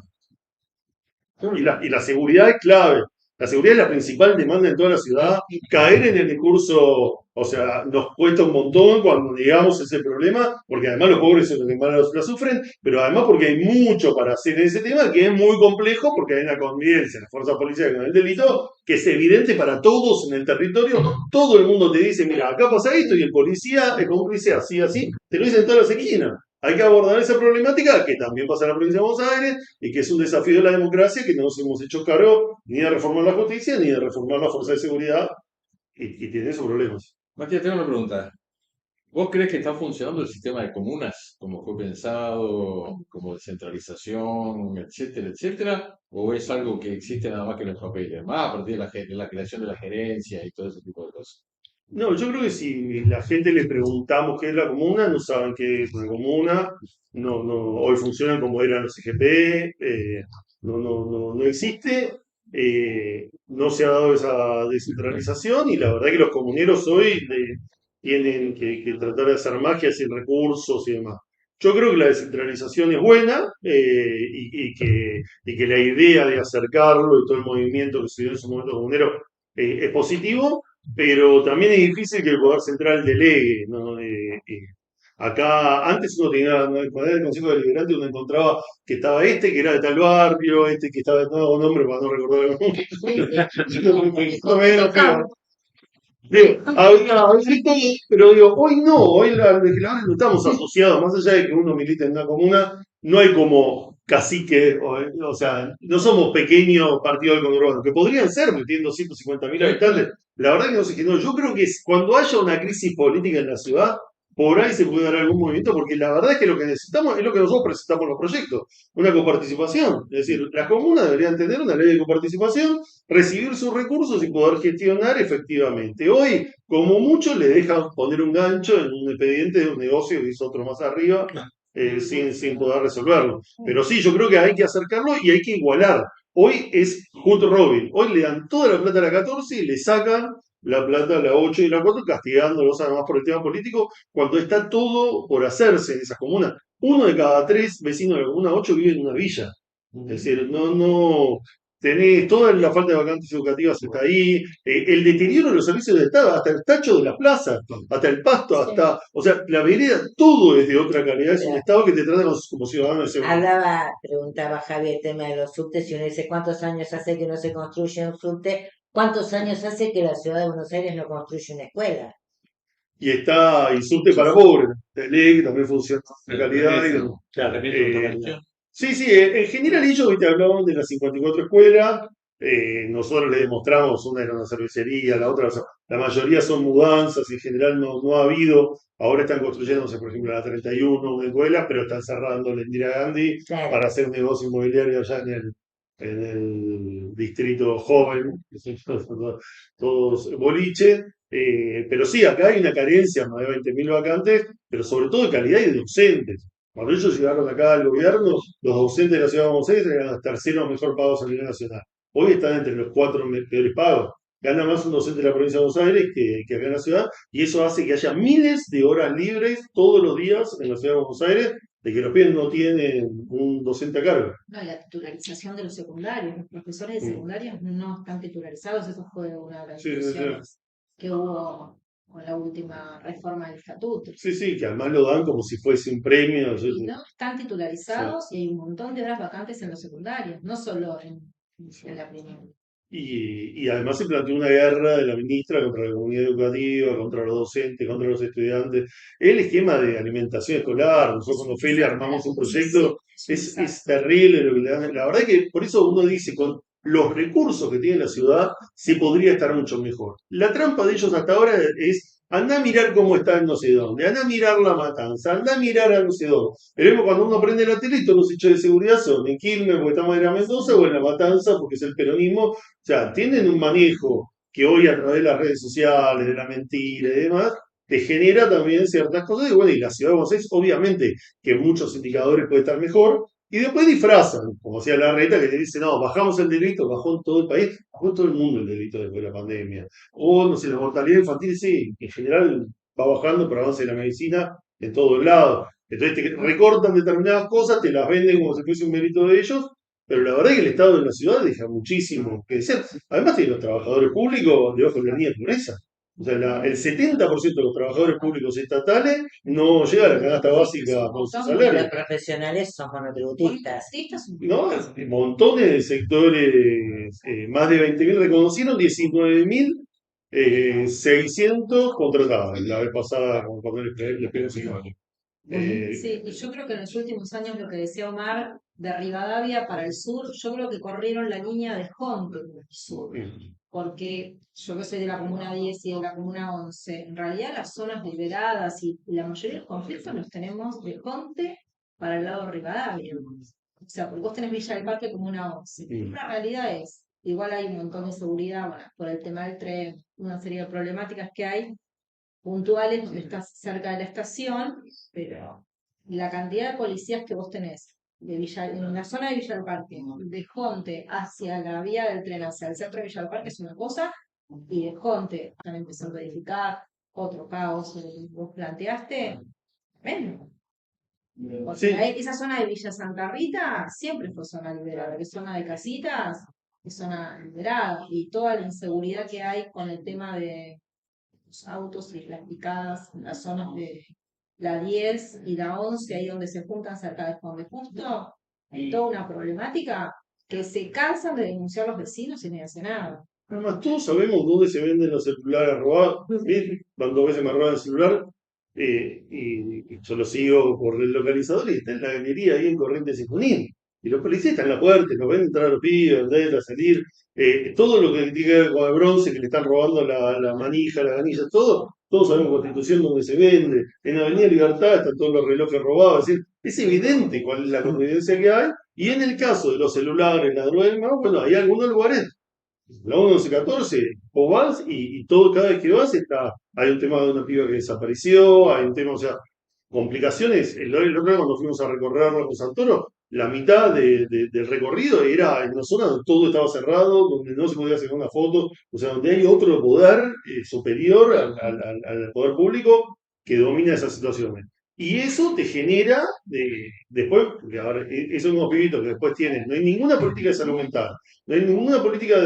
Y la seguridad es clave. La seguridad es la principal demanda en toda la ciudad. Caer en el discurso, o sea, nos cuesta un montón cuando llegamos a ese problema, porque además los pobres son los que más la sufren, pero además porque hay mucho para hacer en ese tema que es muy complejo, porque hay una convivencia en las fuerzas policiales con el delito, que es evidente para todos en el territorio. Todo el mundo te dice, mira, acá pasa esto, y el cómplice así, así, te lo dicen en todas las esquinas. Hay que abordar esa problemática que también pasa en la provincia de Buenos Aires y que es un desafío de la democracia que no nos hemos hecho cargo ni de reformar la justicia ni de reformar la fuerza de seguridad y tiene esos problemas. Matías, tengo una pregunta. ¿Vos crees que está funcionando el sistema de comunas como fue pensado, como descentralización, etcétera, etcétera? ¿O es algo que existe nada más que en los papeles? Más a partir de la creación de la gerencia y todo ese tipo de cosas. No, yo creo que si la gente le preguntamos qué es la comuna, no saben qué es una comuna, hoy funcionan como eran los EGP, no existe, no se ha dado esa descentralización y la verdad que los comuneros hoy tienen que tratar de hacer magia sin recursos y demás. Yo creo que la descentralización es buena y que la idea de acercarlo y todo el movimiento que se dio en su momento comunero es positivo, pero también es difícil que el Poder Central delegue, ¿no? Acá, antes uno tenía, ¿no? Cuando era el Consejo Deliberante, uno encontraba que estaba este que era de tal barrio, este que estaba de nuevo nombre para no recordar el nombre. Digo, había todo, pero digo, hoy no, hoy los legisladores no estamos asociados, más allá de que uno milita en una comuna, no hay como cacique, o sea, no somos pequeños partidos del conurbano, que podrían ser metiendo 150.000 habitantes. La verdad que no se generó. Yo creo que cuando haya una crisis política en la ciudad, por ahí se puede dar algún movimiento, porque la verdad es que lo que necesitamos es lo que nosotros presentamos en los proyectos, una coparticipación. Es decir, las comunas deberían tener una ley de coparticipación, recibir sus recursos y poder gestionar efectivamente. Hoy, como mucho, le dejan poner un gancho en un expediente de un negocio que hizo otro más arriba, sin poder resolverlo. Pero sí, yo creo que hay que acercarlo y hay que igualar. Hoy es Hood Robin. Hoy le dan toda la plata a la 14 y le sacan la plata a la 8 y la 4, castigándolos además por el tema político, cuando está todo por hacerse en esas comunas. Uno de cada 3 vecinos de la comuna 8 vive en una villa. Es decir, no tenés toda la falta de vacantes educativas está ahí, el deterioro de los servicios del Estado, hasta el tacho de la plaza, hasta el pasto, hasta, o sea, la vereda, todo es de otra calidad, es un Claro. Estado que te trata como ciudadano de segunda. Preguntaba Javi el tema de los subtes, y uno dice, ¿cuántos años hace que no se construye un subte? ¿Cuántos años hace que la ciudad de Buenos Aires no construye una escuela? Y está Insulte para pobres, de ley, que también funciona de calidad. Claro, También Eh, otra cuestión. Sí, sí, en general ellos te hablaban de las 54 escuelas, nosotros les demostramos, una era una cervecería, la otra, o sea, la mayoría son mudanzas, en general no ha habido, ahora están construyéndose, por ejemplo, la 31, una escuela, pero están cerrando la Indira Gandhi Claro. para hacer un negocio inmobiliario allá en el distrito joven, que son todos boliche, pero sí, acá hay una carencia, más de 20.000 vacantes, pero sobre todo de calidad y de docentes. Cuando ellos llegaron acá al gobierno, los docentes de la ciudad de Buenos Aires eran los terceros mejor pagos a nivel nacional. Hoy están entre los 4 peores pagos. Gana más un docente de la provincia de Buenos Aires que acá en la ciudad, y eso hace que haya miles de horas libres todos los días en la ciudad de Buenos Aires, de que los pibes no tienen un docente a cargo. No, la titularización de los secundarios. Los profesores de Mm. secundarios no están titularizados. Eso fue una de las Sí, sí, sí. discusiones que hubo con la última reforma del estatuto. Sí, sí, que además lo dan como si fuese un premio. Y no están titularizados y hay un montón de horas vacantes en los secundarios, no solo en la primaria. Y además se planteó una guerra de la ministra contra la comunidad educativa, contra los docentes, contra los estudiantes. El esquema de alimentación escolar, nosotros con Ofelia armamos un proyecto, es terrible lo que le dan. La verdad es que por eso uno dice, con los recursos que tiene la ciudad, se podría estar mucho mejor. La trampa de ellos hasta ahora es, anda a mirar cómo está en no sé dónde, anda a mirar la matanza, anda a mirar a no sé dónde. Pero cuando uno prende la tele, todos los hechos de seguridad son en Quilmes, porque estamos en la Mendoza, o en la matanza, porque es el peronismo. O sea, tienen un manejo que hoy a través de las redes sociales, de la mentira y demás, te genera también ciertas cosas. Y bueno, y la ciudad de Buenos Aires, obviamente, que en muchos indicadores puede estar mejor, y después disfrazan, como decía Larreta, que te dice, no, bajamos el delito, bajó en todo el país, bajó en todo el mundo el delito después de la pandemia. O, no sé, la mortalidad infantil, sí, en general va bajando por avance de la medicina en todos lados. Entonces te recortan determinadas cosas, te las venden como si fuese un mérito de ellos, pero la verdad es que el Estado de la ciudad deja muchísimo que desear. Además tiene los trabajadores públicos debajo de la línea de pobreza. O sea, el 70% de los trabajadores públicos estatales no llega a la canasta básica con su Los salario. profesionales son monotributistas. ¿No? Montones de sectores, más de 20.000 reconocieron, 19.600 contratados la vez pasada cuando les pegó ese cambio. Sí, y yo creo que en los últimos años lo que decía Omar, de Rivadavia para el sur, yo creo que corrieron la línea de Jonte para el sur, porque yo que soy de la comuna 10 y de la comuna 11, en realidad las zonas liberadas y la mayoría de los conflictos los tenemos de Jonte para el lado de Rivadavia. O sea, porque vos tenés Villa del Parque como una 11. La realidad es, igual hay un montón de seguridad, bueno, por el tema del tren, una serie de problemáticas que hay puntuales donde estás cerca de la estación, pero la cantidad de policías que vos tenés en la zona de Villa del Parque, de Jonte hacia la vía del tren, hacia el centro de Villa del Parque es una cosa, y de Jonte están empezando a edificar otro caos que vos planteaste, tremendo. Porque esa zona de Villa Santa Rita siempre fue zona liberada, que es zona de casitas, es zona liberada, y toda la inseguridad que hay con el tema de los autos y las picadas en las zonas de la 10 y la 11, ahí donde se juntan cerca de Juan de Justo, hay toda una problemática que se cansan de denunciar los vecinos y no hacen nada. Además, todos sabemos dónde se venden los celulares robados. ¿Viste? ¿Cuántas veces me roban el celular? y yo lo sigo por el localizador y está en la galería ahí en Corrientes y Junín. Y los policías están en la puerta, los ven entrar a los pibes, a salir. Todo lo que tiene que ver con el bronce, que le están robando la manija, la ganilla, todo, todos sabemos Constitución donde se vende. En Avenida Libertad están todos los relojes robados. Es decir, es evidente cuál es la convivencia que hay. Y en el caso de los celulares, la droga y demás, bueno, hay algunos lugares la 1114, vos vas y todo, cada vez que vas hay un tema de una piba que desapareció, hay un tema, o sea, complicaciones. El otro día cuando fuimos a recorrer Ramos Santoro, la mitad del recorrido era en una zona donde todo estaba cerrado, donde no se podía hacer una foto, o sea, donde hay otro poder superior al poder público que domina esas situaciones. Y eso te genera, después, porque ahora, esos nuevos pibitos que después tienen, no hay ninguna política de salud mental, no hay ninguna política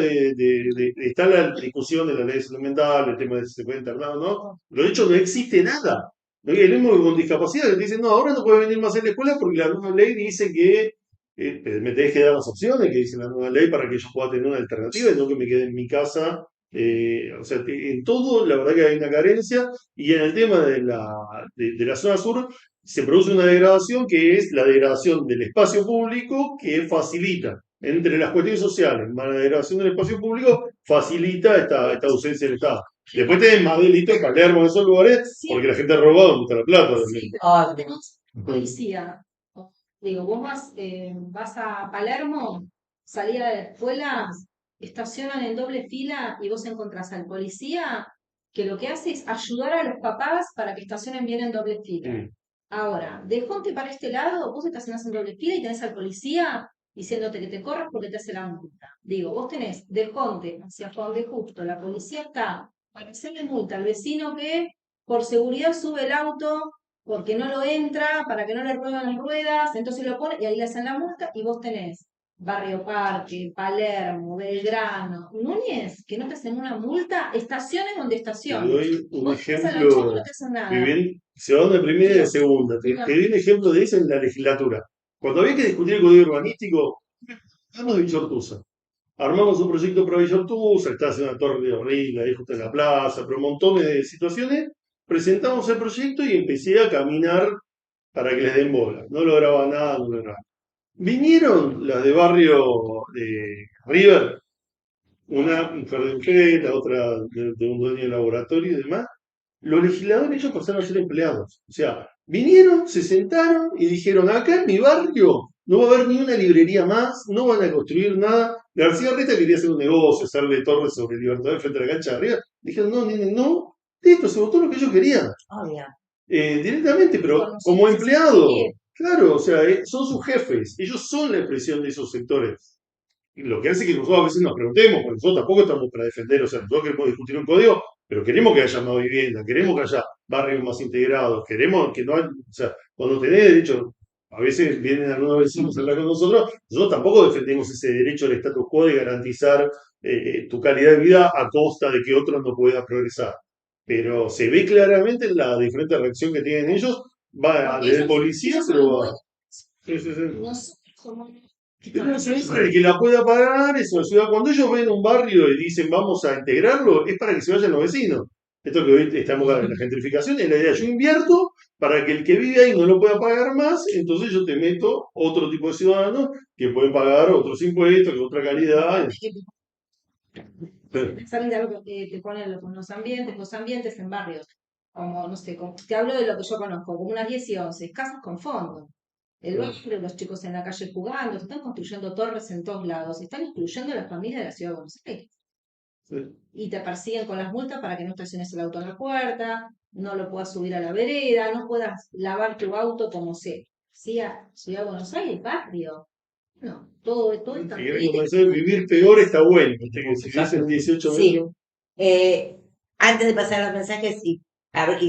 está la discusión de la ley de salud mental, el tema de si se puede internar o no, pero de hecho no existe nada. ¿No? El mismo con discapacidad que te dicen, no, ahora no puede venir más a la escuela porque la nueva ley dice que me tenés que dar las opciones que dice la nueva ley para que yo pueda tener una alternativa y no que me quede en mi casa. O sea, en todo, la verdad que hay una carencia y en el tema de la zona sur se produce una degradación que es la degradación del espacio público que facilita entre las cuestiones sociales, más la degradación del espacio público, facilita esta ausencia del Estado. Después tenés más delitos en Palermo, en esos lugares, Sí, porque la gente ha robado mucha la plata también. sí, Obvio. tenemos policía. Digo, vos vas a Palermo, salida de la escuela, estacionan en doble fila y vos encontrás al policía que lo que hace es ayudar a los papás para que estacionen bien en doble fila. Mm. Ahora, de Jonte para este lado, vos estacionás en doble fila y tenés al policía diciéndote que te corras porque te hace la multa. Digo, vos tenés de Jonte hacia Juan de Justo, la policía está para hacerle multa al vecino que por seguridad sube el auto porque no lo entra, para que no le ruedan las ruedas, entonces lo pone y ahí le hacen la multa y vos tenés Barrio Parque, Palermo, Belgrano, Núñez, que no te hacen una multa, estaciones donde Te estaciones. doy un Vos te vas a la Chaco y ejemplo, no te hacen que nada. bien, se va de primera y de segunda. Te doy un ejemplo de eso en la legislatura. Cuando había que discutir el código urbanístico, hablamos de Villa Ortuza. Armamos un proyecto para Villa Ortuza, está haciendo una torre de horrible ahí justo en la plaza, pero montones de situaciones. Presentamos el proyecto y empecé a caminar para que les den bola. No lograba nada, no lograba. Vinieron las de barrio de River, una mujer de mujer, la otra de un dueño de laboratorio y demás. Los legisladores ellos pasaron a ser empleados. O sea, vinieron, se sentaron y dijeron, acá en mi barrio no va a haber ni una librería más, no van a construir nada. García Reta quería hacer un negocio, hacerle torres sobre Libertad frente a la cancha de arriba. Dijeron, no, nene, no. Listo, se votó lo que ellos querían. Obvio. Directamente, pero como empleado. Claro, o sea, son sus jefes. Ellos son la expresión de esos sectores. Y lo que hace que nosotros a veces nos preguntemos, porque nosotros tampoco estamos para defender, o sea, nosotros queremos discutir un código, pero queremos que haya más vivienda, queremos que haya barrios más integrados, queremos que no haya, o sea, cuando tenés derecho, a veces vienen algunos vecinos a hablar con nosotros tampoco defendemos ese derecho al status quo de garantizar tu calidad de vida a costa de que otros no puedan progresar. Pero se ve claramente la diferente reacción que tienen ellos, va Porque desde el ellos- policía, ellos pero son va. buenos. Sí, sí, sí. Nosotros somos Pero es para el que la pueda pagar, es una ciudad. Cuando ellos ven un barrio y dicen vamos a integrarlo, es para que se vayan los vecinos. Esto que hoy estamos en la gentrificación es la idea. Yo invierto para que el que vive ahí no lo pueda pagar más, entonces yo te meto otro tipo de ciudadanos que pueden pagar otros impuestos, con otra calidad. Pensar en algo que te ponen los ambientes en barrios, como, no sé, te hablo de lo que yo conozco, como unas 10 y 11, casas con fondo. El barrio, los chicos en la calle jugando, se están construyendo torres en todos lados, están excluyendo a las familias de la ciudad de Buenos Aires. Sí. Y te persiguen con las multas para que no estaciones el auto en la puerta, no lo puedas subir a la vereda, no puedas lavar tu auto como sea. Ciudad de Buenos Aires, barrio. No, todo está Y como decía, vivir peor está bueno. Viste que si Exacto. dicen 18 Sí. metros. Antes de pasar a los mensajes, y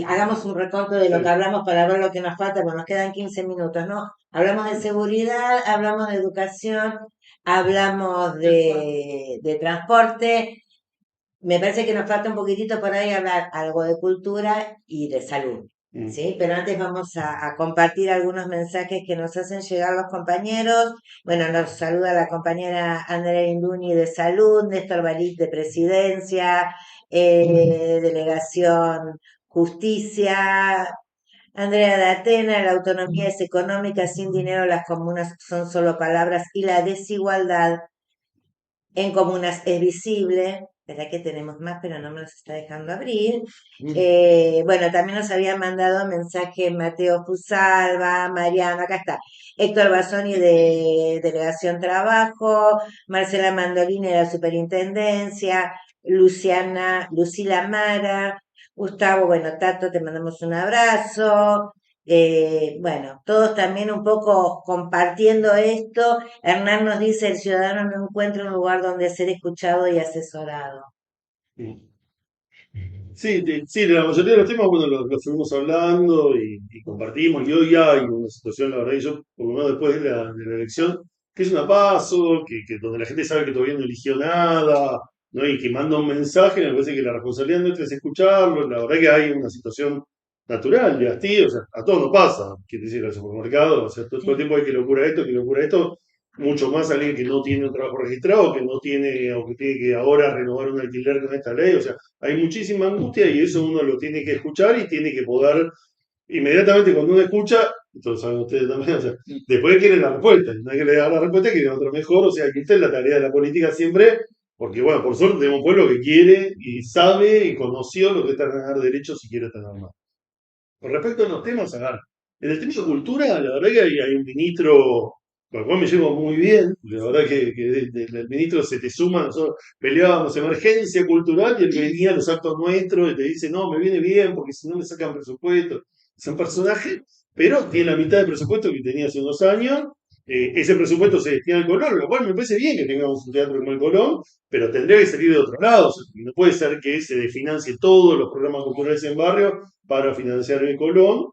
hagamos un recorte de lo Sí. que hablamos para ver lo que nos falta, porque nos quedan 15 minutos, ¿no? Hablamos de seguridad, hablamos de educación, hablamos de transporte. Me parece que nos falta un poquitito por ahí hablar algo de cultura y de salud. Mm. ¿Sí? Pero antes vamos a compartir algunos mensajes que nos hacen llegar los compañeros. Bueno, nos saluda la compañera Andrea Induni de Salud, Néstor Balit de Presidencia, Delegación Justicia, Andrea de Atena, la autonomía es económica, sin dinero las comunas son solo palabras y la desigualdad en comunas es visible. Espera que tenemos más, pero no me los está dejando abrir. Bueno, también nos había mandado mensaje Mateo Fusalva, Mariano, acá está. Héctor Bassoni de Delegación Trabajo, Marcela Mandolini de la Superintendencia, Lucila Mara, Gustavo, bueno, Tato, te mandamos un abrazo. Bueno, todos también un poco compartiendo esto. Hernán nos dice, el ciudadano no encuentra un lugar donde ser escuchado y asesorado. Sí, sí, la mayoría de los temas, bueno, los fuimos hablando y compartimos, y hoy hay una situación, la verdad, que yo, por lo menos después de la elección, que es una paso, donde la gente sabe que todavía no eligió nada, ¿no? Y que manda un mensaje, me parece que la responsabilidad nuestra es escucharlo, la verdad que hay una situación natural de hastío, o sea, a todos nos pasa, quiere decir, al supermercado, o sea, todo el tiempo hay que locura esto, mucho más alguien que no tiene un trabajo registrado, que no tiene, o que tiene que ahora renovar un alquiler con esta ley, o sea, hay muchísima angustia y eso uno lo tiene que escuchar y tiene que poder, inmediatamente cuando uno escucha, entonces saben ustedes también, o sea, después quieren la respuesta, no hay que le dar la respuesta, quieren otra mejor, o sea, que esta es la tarea de la política siempre, porque bueno, por suerte tenemos un pueblo que quiere y sabe y conoció lo que es tener derechos y quiere tener más. Con respecto a los temas, a ver, en el tema de cultura, la verdad que hay un ministro con el cual me llevo muy bien, la verdad que el ministro se te suma, nosotros peleábamos emergencia cultural y él venía a los actos nuestros y te dice, no, me viene bien porque si no me sacan presupuesto. Es un personaje, pero tiene la mitad del presupuesto que tenía hace unos años. Ese presupuesto se destina al Colón, lo cual me parece bien que tengamos un teatro como el Colón, pero tendría que salir de otro lado. O sea, no puede ser que se desfinancie todos los programas culturales en barrio para financiar el Colón.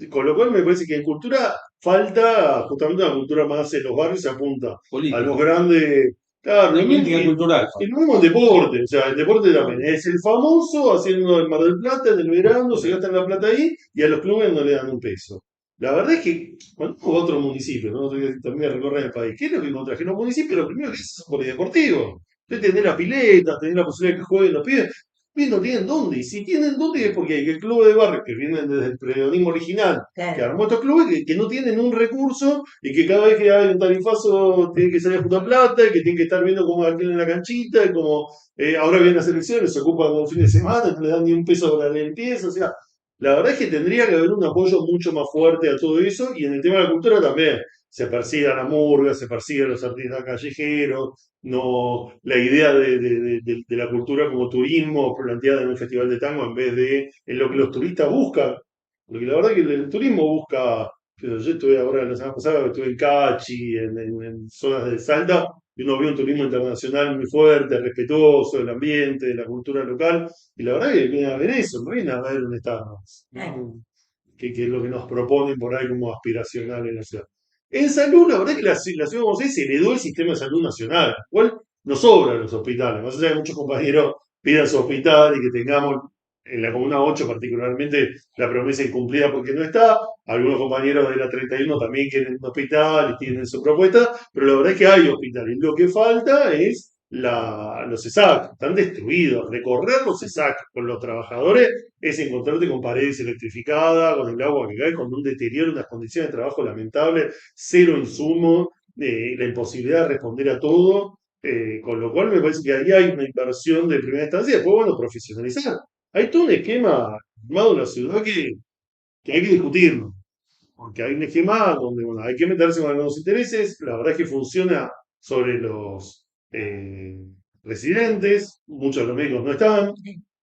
Con lo cual me parece que en cultura falta justamente una cultura más en los barrios, se apunta a Política. los grandes. Claro, Una lo política mismo, cultural. y lo mismo el deporte, o sea, el deporte también es el famoso haciendo el Mar del Plata en el verano, se gastan la plata ahí y a los clubes no le dan un peso. La verdad es que cuando uno va a otro municipio, ¿no? También recorrer el país, ¿qué es lo que encontrás? Que en los municipios lo primero que es polideportivo. Usted tenés las piletas, tenés la posibilidad de que jueguen los pibes, y no tienen dónde. Y si tienen dónde es porque hay el club de barrio que vienen desde el periodismo original, que Claro. armó estos clubes que no tienen un recurso y que cada vez que hay un tarifazo tienen que salir a juntar plata y que tienen que estar viendo cómo alquilan la canchita y como ahora vienen las elecciones, se ocupan un fin de semana, no le dan ni un peso para la limpieza. O sea, la verdad es que tendría que haber un apoyo mucho más fuerte a todo eso y en el tema de la cultura también. Se persigue a la murga, se persigue a los artistas callejeros, no la idea de la cultura como turismo planteada en un festival de tango en vez de en lo que los turistas buscan. Porque la verdad que el turismo busca, yo estuve ahora la semana pasada, estuve en Cachi, en zonas de Salta, y uno ve un turismo internacional muy fuerte, respetuoso del ambiente, de la cultura local, y la verdad que viene a ver eso, no viene a ver un estado que es lo que nos proponen por ahí como aspiracional en la ciudad. En salud, la verdad es que la ciudad como se heredó el sistema de salud nacional, cual nos sobran los hospitales, más allá de que muchos compañeros pidan su hospital y que tengamos en la Comuna 8 particularmente la promesa incumplida porque no está, algunos compañeros de la 31 también quieren un hospital y tienen su propuesta, pero la verdad es que hay hospitales. Lo que falta es los ESAC, están destruidos. Recorrer los ESAC con los trabajadores es encontrarte con paredes electrificadas, con el agua que cae, con un deterioro, unas condiciones de trabajo lamentables, cero insumo, la imposibilidad de responder a todo, con lo cual me parece que ahí hay una inversión de primera instancia y después, bueno, profesionalizar. Hay todo un esquema armado en la ciudad que hay que discutirlo, porque hay un esquema donde bueno, hay que meterse con algunos intereses, la verdad es que funciona sobre los residentes, muchos de los médicos no están,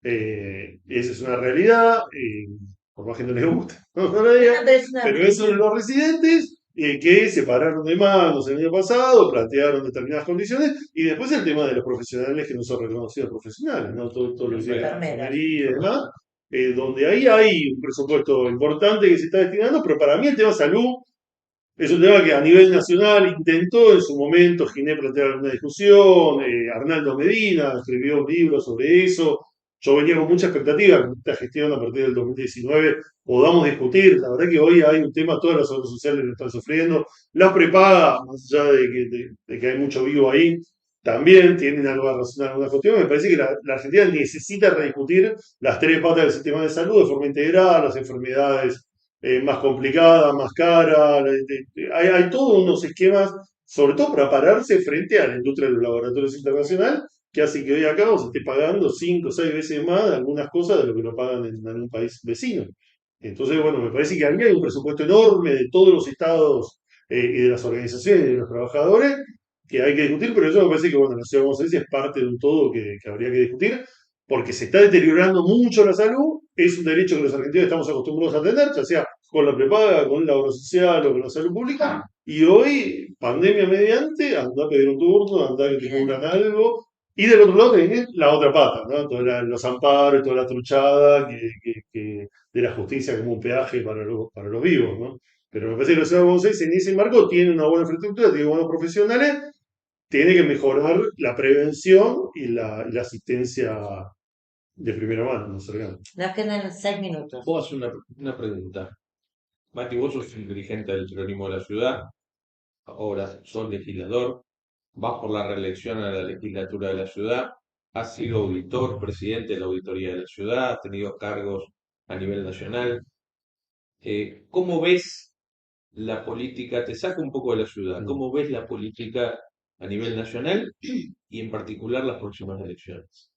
esa es una realidad, por más que no les guste, no, no lo diga, No, pero es una- pero eso de los residentes que se pararon de manos el año pasado, plantearon determinadas condiciones, y después el tema de los profesionales que no son reconocidos profesionales, ¿no? Todo lo que sea Enfermeras. enfermería y demás, donde ahí hay un presupuesto importante que se está destinando, pero para mí el tema salud es un tema que a nivel nacional intentó en su momento Ginés plantear alguna discusión, Arnaldo Medina escribió un libro sobre eso, yo venía con mucha expectativa que esta gestión a partir del 2019 podamos discutir, la verdad que hoy hay un tema, todas las obras sociales lo están sufriendo, las prepagas, más allá de que hay mucho vivo ahí, también tienen algo de razón en algunas cuestiones. Me parece que la Argentina necesita rediscutir las tres patas del sistema de salud de forma integral, las enfermedades más complicadas, más caras. Hay todos unos esquemas, sobre todo para pararse frente a la industria de los laboratorios internacionales, que hace que hoy acá se esté pagando 5 o 6 veces más algunas cosas de lo que lo pagan en un país vecino. Entonces, bueno, me parece que aquí hay un presupuesto enorme de todos los estados y de las organizaciones y de los trabajadores que hay que discutir, pero eso me parece que, bueno, la ciudad de Buenos Aires es parte de un todo que habría que discutir, porque se está deteriorando mucho la salud, es un derecho que los argentinos estamos acostumbrados a tener, ya sea con la prepaga, con la obra social o con la salud pública, y hoy, pandemia mediante, anda a pedir un turno, anda a que te cubran algo, y del otro lado tenés la otra pata, ¿no? Los amparos, toda la truchada de la justicia como un peaje para los vivos, ¿no? Pero me parece que la ciudad de Buenos Aires en ese marco tiene una buena infraestructura, tiene buenos profesionales, tiene que mejorar la prevención y la asistencia de primera mano, no cercana. Nos quedan 6 minutos. Puedo hacer una pregunta. Mati, vos sos un dirigente del peronismo de la ciudad, ahora sos legislador, vas por la reelección a la legislatura de la ciudad, has sido auditor, presidente de la auditoría de la ciudad, has tenido cargos a nivel nacional. ¿Cómo ves la política? Te saco un poco de la ciudad. ¿Cómo ves la política a nivel nacional y en particular las próximas elecciones?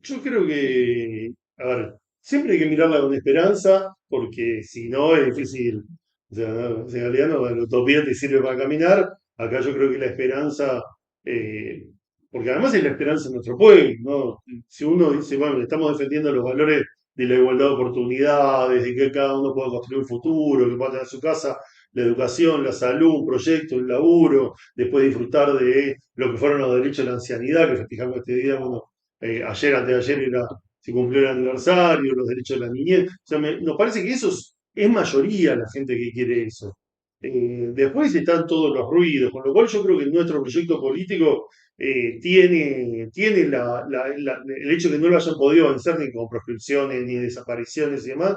Yo creo que, a ver, siempre hay que mirarla con esperanza, porque si no es difícil. O sea, en realidad no, la utopía te sirve para caminar. Acá yo creo que la esperanza, eh, porque además es la esperanza de nuestro pueblo, ¿no? Si uno dice, bueno, estamos defendiendo los valores de la igualdad de oportunidades, de que cada uno pueda construir un futuro, que pueda tener su casa, la educación, la salud, un proyecto, el laburo, después disfrutar de lo que fueron los derechos de la ancianidad, que festejamos este día, bueno, ayer, antes de ayer se cumplió el aniversario, los derechos de la niñez. O sea, nos parece que eso es mayoría la gente que quiere eso. Después están todos los ruidos, con lo cual yo creo que nuestro proyecto político tiene el hecho de que no lo hayan podido vencer ni con proscripciones, ni desapariciones y demás,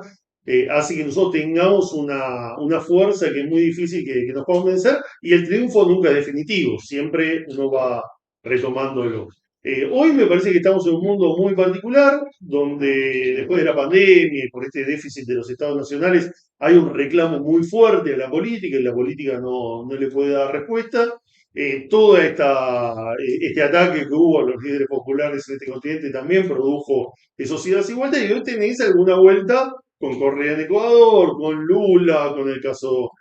hace que nosotros tengamos una fuerza que es muy difícil que nos podamos vencer, y el triunfo nunca es definitivo, siempre uno va retomándolo. Hoy me parece que estamos en un mundo muy particular, donde después de la pandemia y por este déficit de los estados nacionales, hay un reclamo muy fuerte a la política y la política no le puede dar respuesta. Todo este ataque que hubo a los líderes populares en este continente también produjo sociedades desigualdad, y hoy tenéis alguna vuelta con Correa en Ecuador, con Lula, con el caso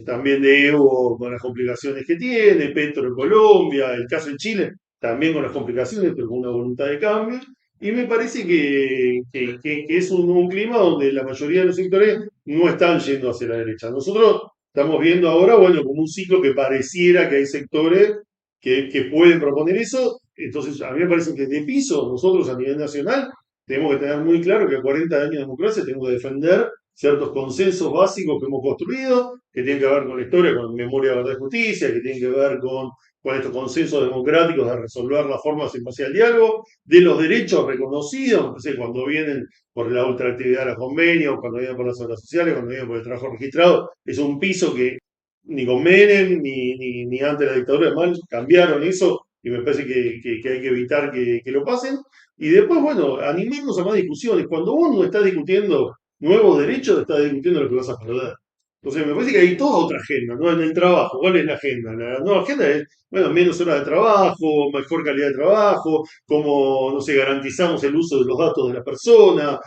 también de Evo, con las complicaciones que tiene, Petro en Colombia, el caso en Chile también con las complicaciones, pero con una voluntad de cambio. Y me parece que es un clima donde la mayoría de los sectores no están yendo hacia la derecha. Nosotros estamos viendo ahora, bueno, como un ciclo que pareciera que hay sectores que pueden proponer eso. Entonces, a mí me parece que de piso, nosotros a nivel nacional, tenemos que tener muy claro que a 40 años de democracia tenemos que defender ciertos consensos básicos que hemos construido, que tienen que ver con la historia, con memoria, verdad y justicia, que tienen que ver con estos consensos democráticos de resolver las formas en base al diálogo, de los derechos reconocidos, no sé, cuando vienen por la ultraactividad de los convenios, cuando vienen por las obras sociales, cuando vienen por el trabajo registrado, es un piso que ni con Menem ni antes de la dictadura además cambiaron eso, y me parece que hay que evitar que lo pasen. Y después, bueno, animarnos a más discusiones. Cuando uno está discutiendo nuevos derechos, está discutiendo lo que vas a perder. Entonces, me parece que hay toda otra agenda, ¿no? En el trabajo, ¿cuál es la agenda? La nueva agenda es, bueno, menos horas de trabajo, mejor calidad de trabajo, cómo, no sé, garantizamos el uso de los datos de la persona,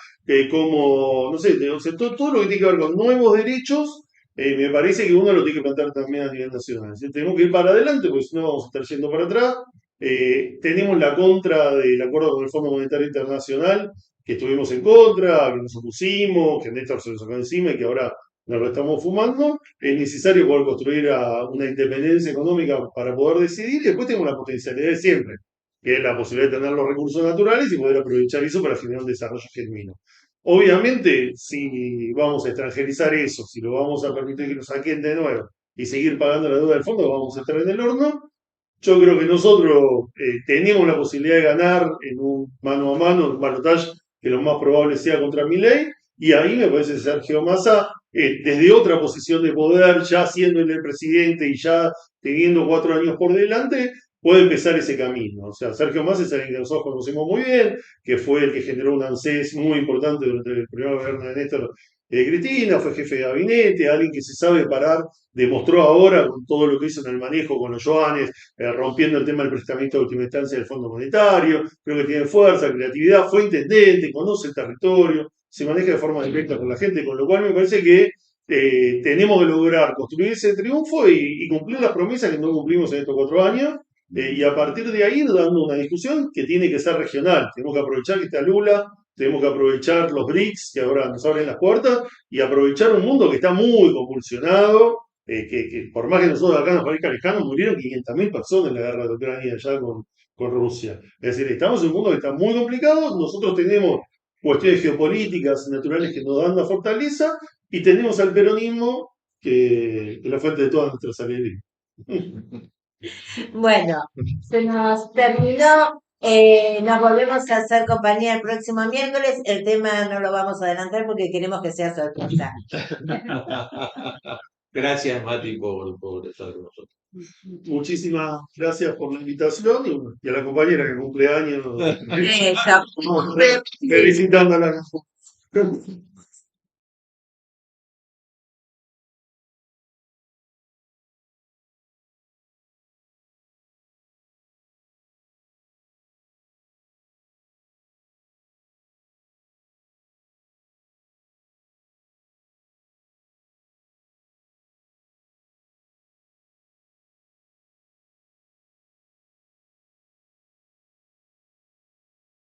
cómo, no sé, o sea, todo lo que tiene que ver con nuevos derechos, me parece que uno lo tiene que plantear también a nivel nacional. ¿Sí? Tenemos que ir para adelante, porque si no vamos a estar yendo para atrás. Tenemos la contra del acuerdo con el Fondo Monetario Internacional, que estuvimos en contra, que nos opusimos, que Néstor se lo sacó encima y que ahora nos lo estamos fumando. Es necesario poder construir una independencia económica para poder decidir, y después tenemos la potencialidad de siempre, que es la posibilidad de tener los recursos naturales y poder aprovechar eso para generar un desarrollo genuino. Obviamente, si vamos a extranjerizar eso, si lo vamos a permitir que nos saquen de nuevo y seguir pagando la deuda del fondo, vamos a estar en el horno. Yo creo que nosotros tenemos la posibilidad de ganar en un mano a mano, un balotaje, que lo más probable sea contra Milei, y ahí me parece que Sergio Massa, desde otra posición de poder, ya siendo el presidente y ya teniendo 4 años por delante, puede empezar ese camino. O sea, Sergio Massa es alguien que nosotros conocemos muy bien, que fue el que generó un ANSES muy importante durante el primer gobierno de Néstor Cristina, fue jefe de gabinete, alguien que se sabe parar, demostró ahora con todo lo que hizo en el manejo con los yuanes, rompiendo el tema del prestamiento de última instancia del Fondo Monetario, creo que tiene fuerza, creatividad, fue intendente, conoce el territorio, se maneja de forma directa con la gente, con lo cual me parece que tenemos que lograr construir ese triunfo y cumplir las promesas que no cumplimos en estos 4 años, y a partir de ahí dando una discusión que tiene que ser regional. Tenemos que aprovechar que está Lula, tenemos que aprovechar los BRICS que ahora nos abren las puertas y aprovechar un mundo que está muy convulsionado, que por más que nosotros acá nos parezca lejano, murieron 500.000 personas en la guerra de Ucrania allá con Rusia. Es decir, estamos en un mundo que está muy complicado, nosotros tenemos cuestiones geopolíticas naturales que nos dan una fortaleza y tenemos al peronismo que es la fuente de todas nuestras alegrías. Bueno, se nos terminó. Nos volvemos a hacer compañía el próximo miércoles. El tema no lo vamos a adelantar porque queremos que sea sorpresa. Gracias, Mati, por estar con nosotros. Muchísimas gracias por la invitación y a la compañera que cumple años. Eso. Felicitándola.